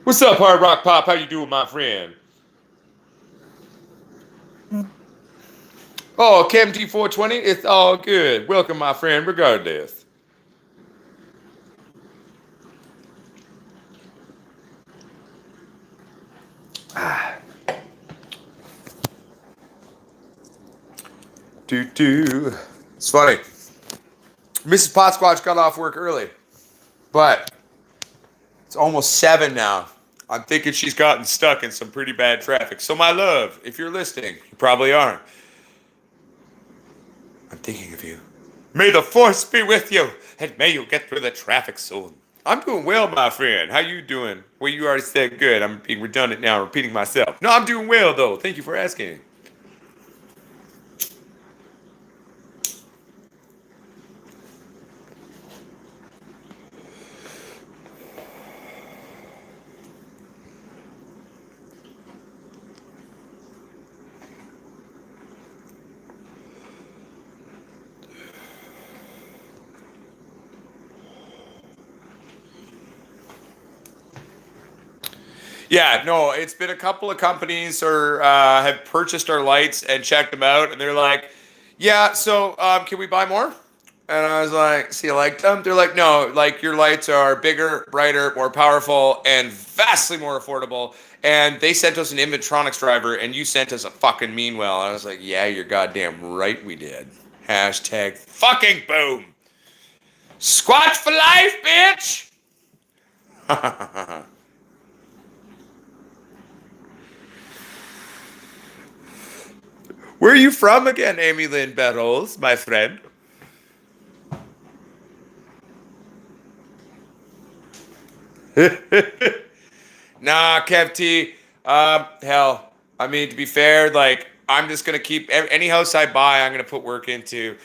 What's up, Hard Rock Pop? How you doing, my friend? Oh, KMT 420, it's all good. Welcome, my friend, regardless. It's funny. Mrs. Potsquatch got off work early, but it's almost 7 now. I'm thinking she's gotten stuck in some pretty bad traffic. So, my love, if you're listening, you probably aren't. I'm thinking of you. May the force be with you, and may you get through the traffic soon. I'm doing well, my friend. How you doing? Well, you already said good. I'm being redundant now, repeating myself. No, I'm doing well, though. Thank you for asking. Yeah, no, it's been a couple of companies or have purchased our lights and checked them out, and they're like, "Yeah, so can we buy more?" And I was like, "So you like them?" They're like, "No, like your lights are bigger, brighter, more powerful, and vastly more affordable." And they sent us an Inventronics driver, and you sent us a fucking Meanwell. I was like, "Yeah, you're goddamn right, we did." Hashtag fucking boom. Squatch for life, bitch. Where are you from again, Amy Lynn Bettles, my friend? Nah, Kev T. Hell, I mean, to be fair, like, I'm just gonna keep any house I buy, I'm gonna put work into.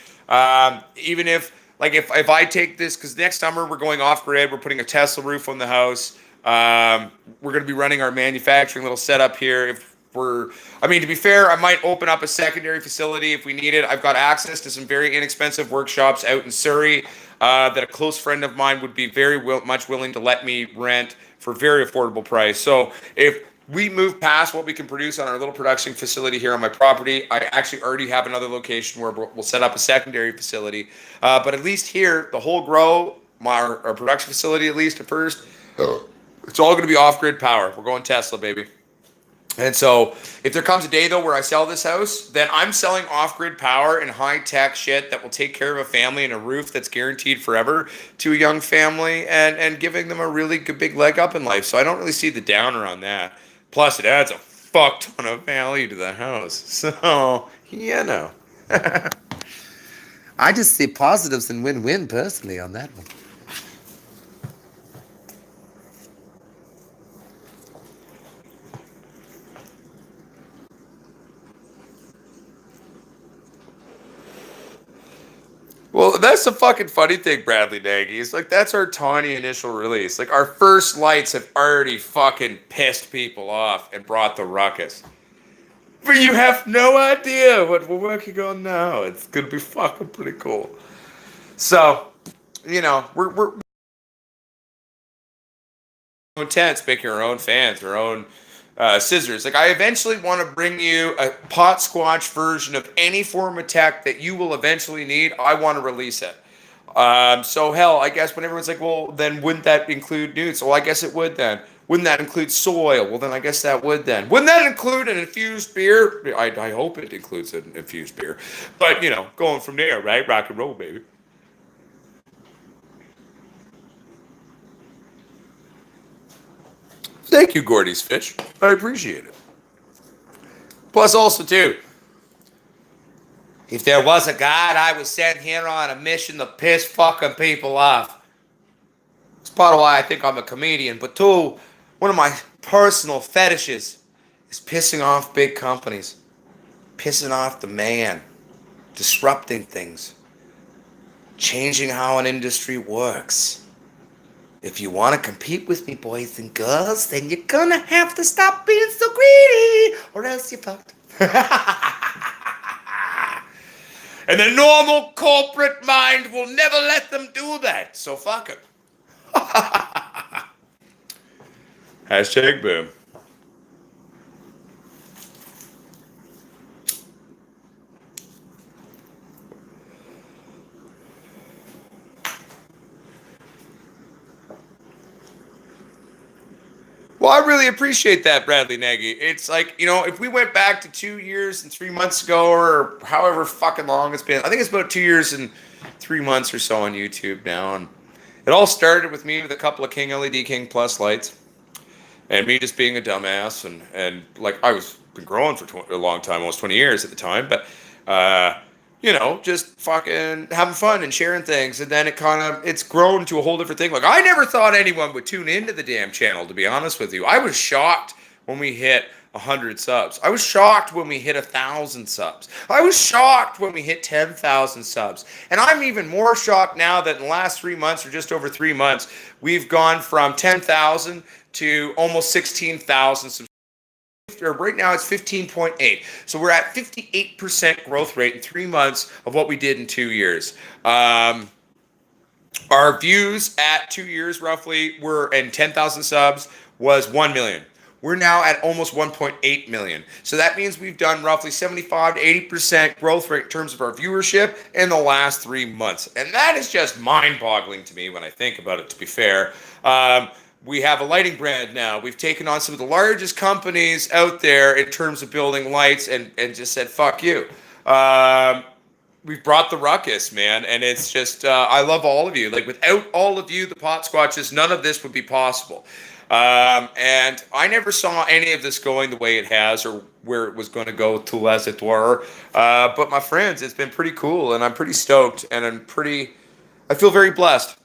Even if, like, if I take this, because next summer we're going off grid, we're putting a Tesla roof on the house. We're gonna be running our manufacturing little setup here. If we're, I mean, to be fair, I might open up a secondary facility if we need it. I've got access to some very inexpensive workshops out in Surrey that a close friend of mine would be very much willing to let me rent for very affordable price. So if we move past what we can produce on our little production facility here on my property, I actually already have another location where we'll set up a secondary facility. But at least here, the whole grow, our production facility at least at first, it's all going to be off-grid power. We're going Tesla, baby. And so if there comes a day, though, where I sell this house, then I'm selling off-grid power and high-tech shit that will take care of a family and a roof that's guaranteed forever to a young family and giving them a really good big leg up in life. So I don't really see the downer on that. Plus, it adds a fuck ton of value to the house. So, you know. I just see positives and win-win personally on that one. Well, that's the fucking funny thing, Bradley Nagy. It's like that's our tiny initial release. Like our first lights have already fucking pissed people off and brought the ruckus. But you have no idea what we're working on now. It's gonna be fucking pretty cool. So, you know, we're own tents, making our own fans, our own scissors. Like I eventually want to bring you a Potsquatch version of any form of tech that you will eventually need. I want to release it. So hell, I guess when everyone's like, well, then wouldn't that include newts? Well, I guess it would then. Wouldn't that include soil? Well, then I guess that would then. Wouldn't that include an infused beer? I hope it includes an infused beer. But, you know, going from there, right? Rock and roll, baby. Thank you, Gordy's Fish. I appreciate it. Plus, also, too, if there was a God, I was sent here on a mission to piss fucking people off. It's part of why I think I'm a comedian. But two, one of my personal fetishes is pissing off big companies, pissing off the man, disrupting things, changing how an industry works. If you want to compete with me, boys and girls, then you're gonna have to stop being so greedy, or else you're fucked. And the normal corporate mind will never let them do that. So fuck it. Hashtag boom. Well, I really appreciate that, Bradley Nagy. It's like, you know, if we went back to 2 years and 3 months ago, or however fucking long it's been, I think it's about 2 years and 3 months or so on YouTube now. And it all started with me with a couple of King LED King Plus lights and me just being a dumbass. And like, I was been growing for a long time, almost 20 years at the time. But, you know, just fucking having fun and sharing things. And then it's grown to a whole different thing. Like, I never thought anyone would tune into the damn channel, to be honest with you. I was shocked when we hit 100 subs. I was shocked when we hit 1,000 subs. I was shocked when we hit 10,000 subs. And I'm even more shocked now that in the last 3 months, or just over 3 months, we've gone from 10,000 to almost 16,000 subscribers. Right now it's 15.8. So we're at 58% growth rate in 3 months of what we did in 2 years. Our views at 2 years roughly were, and 10,000 subs was 1 million. we're now at almost 1.8 million. So that means we've done roughly 75 to 80% growth rate in terms of our viewership in the last 3 months. And that is just mind-boggling to me when I think about it, to be fair. We have a lighting brand now. We've taken on some of the largest companies out there in terms of building lights and just said, fuck you. We've brought the ruckus, man, and it's just I love all of you. Like, without all of you, the Potsquatches, none of this would be possible. And I never saw any of this going the way it has, or where it was going to go, to as it were. But my friends, it's been pretty cool, and I'm pretty stoked, and I feel very blessed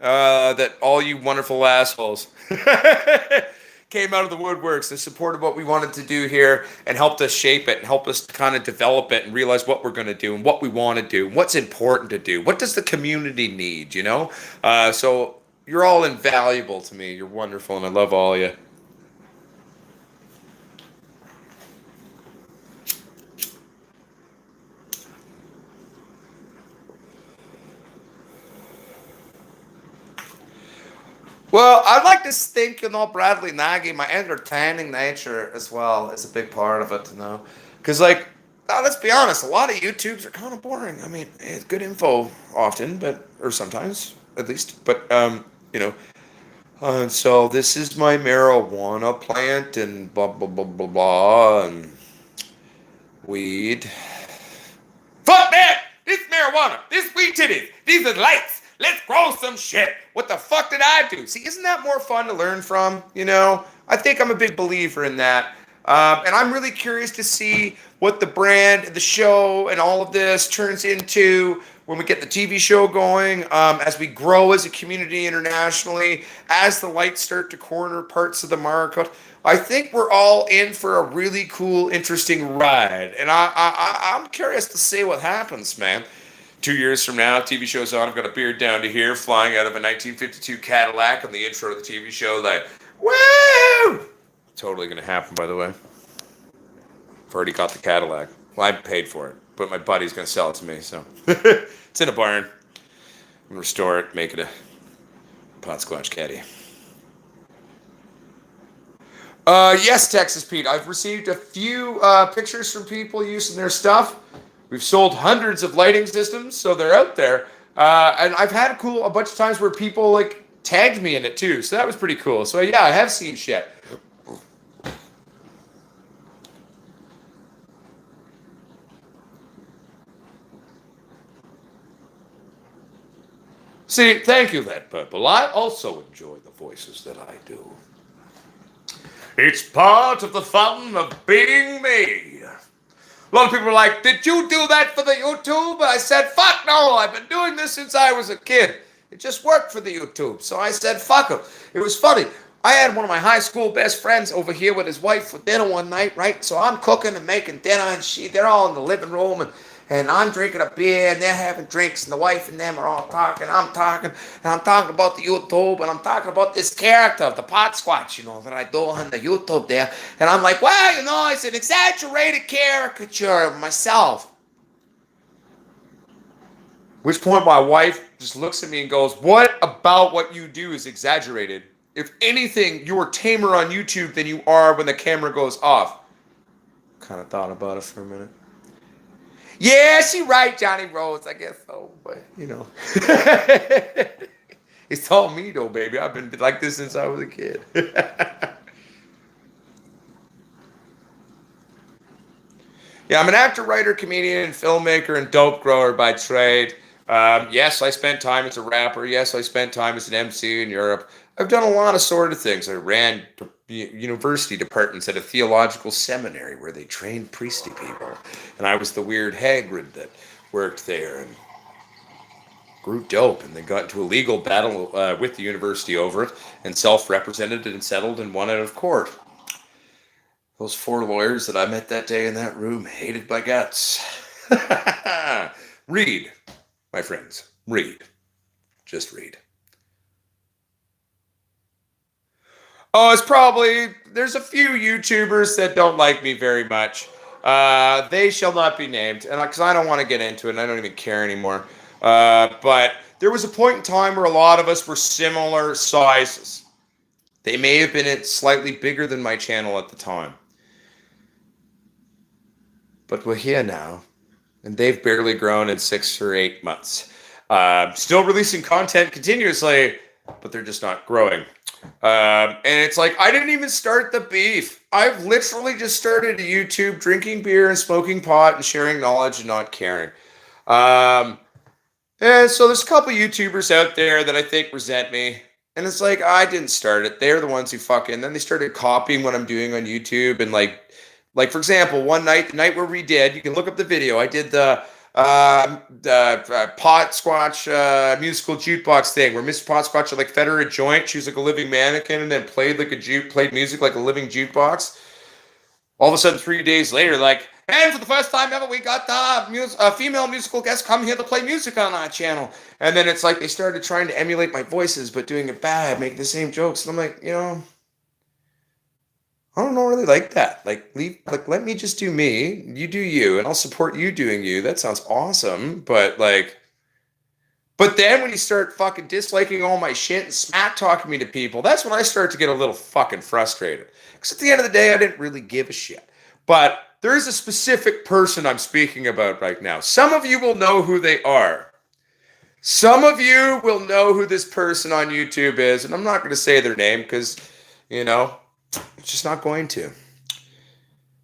that all you wonderful assholes came out of the woodworks and supported what we wanted to do here and helped us shape it and helped us kind of develop it and realize what we're going to do and what we want to do, what's important to do, what does the community need, you know? So you're all invaluable to me. You're wonderful, and I love all of you. Well, I'd like to think, Bradley Nagy, my entertaining nature as well is a big part of it, Because, let's be honest, a lot of YouTubes are kind of boring. I mean, it's good info often, or sometimes, at least. But, and so this is my marijuana plant and blah, blah, blah, blah, blah, and weed. Fuck that! This marijuana, this weed titties, these are lights. Let's grow some shit. What the fuck did I do? See, isn't that more fun to learn from? I think I'm a big believer in that. And I'm really curious to see what the brand, the show, and all of this turns into when we get the TV show going, as we grow as a community internationally, as the lights start to corner parts of the market. I think we're all in for a really cool, interesting ride. And I'm curious to see what happens, man. 2 years from now, TV show's on. I've got a beard down to here, flying out of a 1952 Cadillac on the intro of the TV show. Woo! Totally going to happen, by the way. I've already got the Cadillac. Well, I paid for it, but my buddy's going to sell it to me, so. It's in a barn. I'm going to restore it, make it a Potsquatch caddy. Yes, Texas Pete. I've received a few pictures from people using their stuff. We've sold hundreds of lighting systems, so they're out there. And I've had a bunch of times where people tagged me in it too, so that was pretty cool. So yeah, I have seen shit. See, thank you, Lead Purple. I also enjoy the voices that I do. It's part of the fun of being me. A lot of people are like, did you do that for the YouTube? I said, fuck no, I've been doing this since I was a kid. It just worked for the YouTube. So I said, fuck him. It was funny. I had one of my high school best friends over here with his wife for dinner one night, right? So I'm cooking and making dinner, and they're all in the living room, and I'm drinking a beer, and they're having drinks, and the wife and them are all talking. I'm talking about the YouTube, and I'm talking about this character, the Potsquatch, that I do on the YouTube there. And I'm like, well, it's an exaggerated caricature of myself. Which point my wife just looks at me and goes, what about what you do is exaggerated? If anything, you're tamer on YouTube than you are when the camera goes off. Kind of thought about it for a minute. Yeah, she right, Johnny Rose. I guess so, but it's all me though, baby. I've been like this since I was a kid. Yeah, I'm an actor, writer, comedian, filmmaker, and dope grower by trade. Yes, I spent time as a rapper. Yes, I spent time as an MC in Europe. I've done a lot of sort of things. I ran university departments at a theological seminary where they trained priestly people. And I was the weird Hagrid that worked there and grew dope. And then got into a legal battle with the university over it and self-represented and settled and won out of court. Those 4 lawyers that I met that day in that room hated my guts. Read, my friends. Read. Just read. Oh, there's a few YouTubers that don't like me very much. They shall not be named, and because I don't want to get into it, and I don't even care anymore. But there was a point in time where a lot of us were similar sizes. They may have been slightly bigger than my channel at the time. But we're here now, and they've barely grown in 6 or 8 months. Still releasing content continuously, but they're just not growing. And it's like, I didn't even start the beef. I've literally just started a YouTube drinking beer and smoking pot and sharing knowledge and not caring. And so there's a couple YouTubers out there that I think resent me. And it's like, I didn't start it. They're the ones who then they started copying what I'm doing on YouTube. And like for example, one night, the night where we did, you can look up the video. I did the Potsquatch musical jukebox thing where Miss Potsquatch like fed her a joint. She was like a living mannequin and then played music like a living jukebox. All of a sudden, 3 days later, like, and for the first time ever, we got a female musical guest come here to play music on our channel. And then it's like they started trying to emulate my voices, but doing it bad, making the same jokes. And I'm like, I don't really like that. Let me just do me. You do you, and I'll support you doing you. That sounds awesome. But then when you start fucking disliking all my shit and smack talking me to people, that's when I start to get a little fucking frustrated. Because at the end of the day, I didn't really give a shit. But there is a specific person I'm speaking about right now. Some of you will know who they are. Some of you will know who this person on YouTube is, and I'm not going to say their name because, it's just not going to.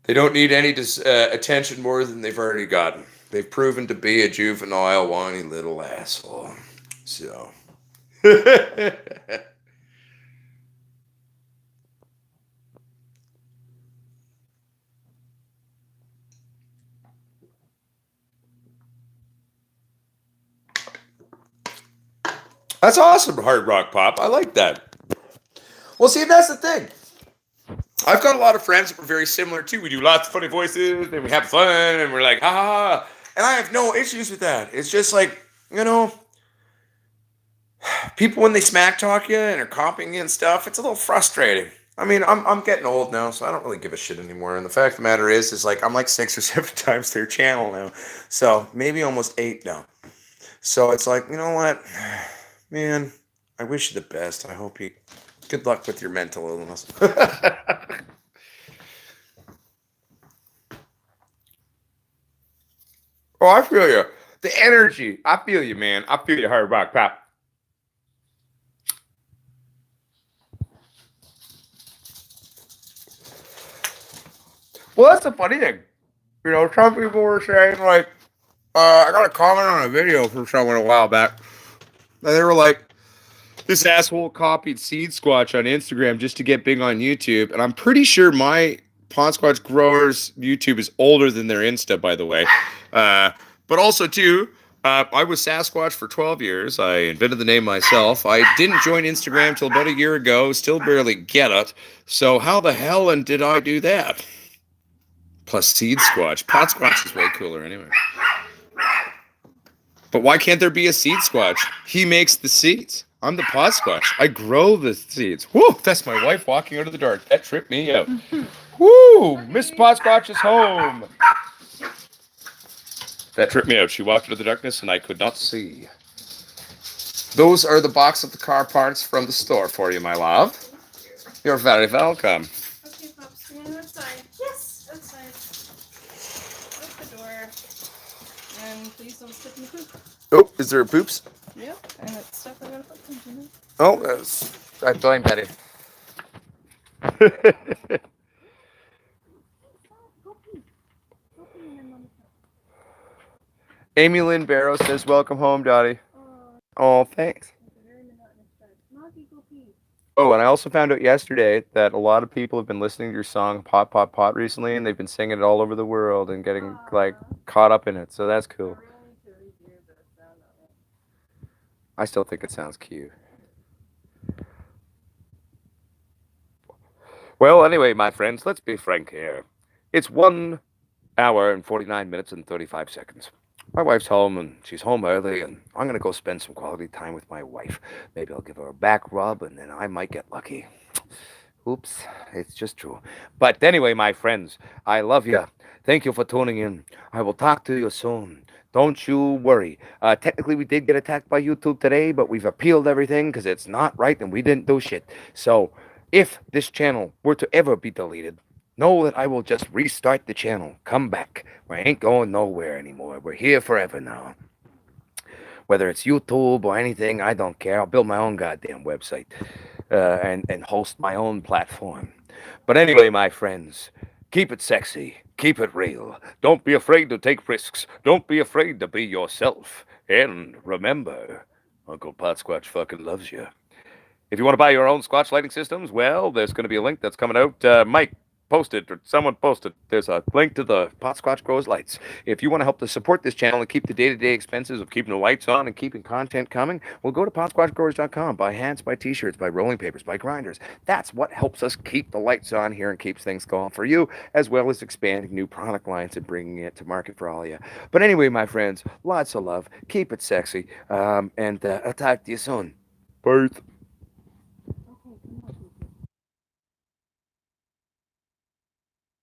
They don't need any attention more than they've already gotten. They've proven to be a juvenile, whiny little asshole. So. That's awesome, Hard Rock Pop. I like that. Well, see, that's the thing. I've got a lot of friends that were very similar too. We do lots of funny voices and we have fun and we're like, ha ha ha. And I have no issues with that. It's just like, people when they smack talk you and are copying you and stuff, it's a little frustrating. I mean, I'm getting old now, so I don't really give a shit anymore. And the fact of the matter is like, I'm like 6 or 7 times their channel now. So maybe almost 8 now. So it's like, you know what? Man, I wish you the best. I hope you... Good luck with your mental illness. Oh, I feel you. The energy. I feel you, man. I feel you, Hard Rock Pop. Well, that's the funny thing. Some people were saying, like, I got a comment on a video from someone a while back. And they were like, this asshole copied Seed Squatch on Instagram just to get big on YouTube. And I'm pretty sure my Potsquatch growers YouTube is older than their Insta, by the way. But also, too, I was Sasquatch for 12 years. I invented the name myself. I didn't join Instagram till about a year ago. Still barely get it. So how the hell did I do that? Plus Seed Squatch. Potsquatch is way cooler anyway. But why can't there be a Seed Squatch? He makes the seeds. I'm the Potsquatch. I grow the seeds. Woo! That's my wife walking out of the dark. That tripped me out. Woo! Miss Potsquatch is home. That tripped me out. She walked into the darkness and I could not see. Those are the box of the car parts from the store for you, my love. You're very welcome. Okay, Pops, come on outside. Yes, outside. Out the door. And please don't slip in the poop. Oh, is there a poops? Yep, and it's stuff I gotta put things in. Oh, I blame Betty. Amy Lynn Barrow says, welcome home, Dottie. Oh, thanks. Oh, and I also found out yesterday that a lot of people have been listening to your song Pot Pot Pot recently, and they've been singing it all over the world and getting like caught up in it. So that's cool. I still think it sounds cute. Well, anyway, my friends, let's be frank here. It's 1 hour and 49 minutes and 35 seconds. My wife's home, and she's home early, and I'm going to go spend some quality time with my wife. Maybe I'll give her a back rub, and then I might get lucky. Oops, it's just true. But anyway, my friends, I love you. Thank you for tuning in. I will talk to you soon. Don't you worry. Technically, we did get attacked by YouTube today, but we've appealed everything because it's not right, and we didn't do shit. So If this channel were to ever be deleted, know that I will just restart the channel, come back. We ain't going nowhere anymore. We're here forever now. Whether it's YouTube or anything, I don't care. I'll build my own goddamn website and host my own platform. But anyway, my friends, keep it sexy. Keep it real. Don't be afraid to take risks. Don't be afraid to be yourself. And remember, Uncle Potsquatch fucking loves you. If you want to buy your own Squatch lighting systems, well, there's going to be a link that's coming out. Mike posted, or someone posted, there's a link to the Potsquatch Grows Lights. If you want to help to support this channel and keep the day-to-day expenses of keeping the lights on and keeping content coming, well, go to potsquatchgrowers.com. Buy hats, buy t-shirts, buy rolling papers, buy grinders. That's what helps us keep the lights on here and keeps things going for you, as well as expanding new product lines and bringing it to market for all of you. But anyway, my friends, lots of love. Keep it sexy. And I'll talk to you soon. Peace.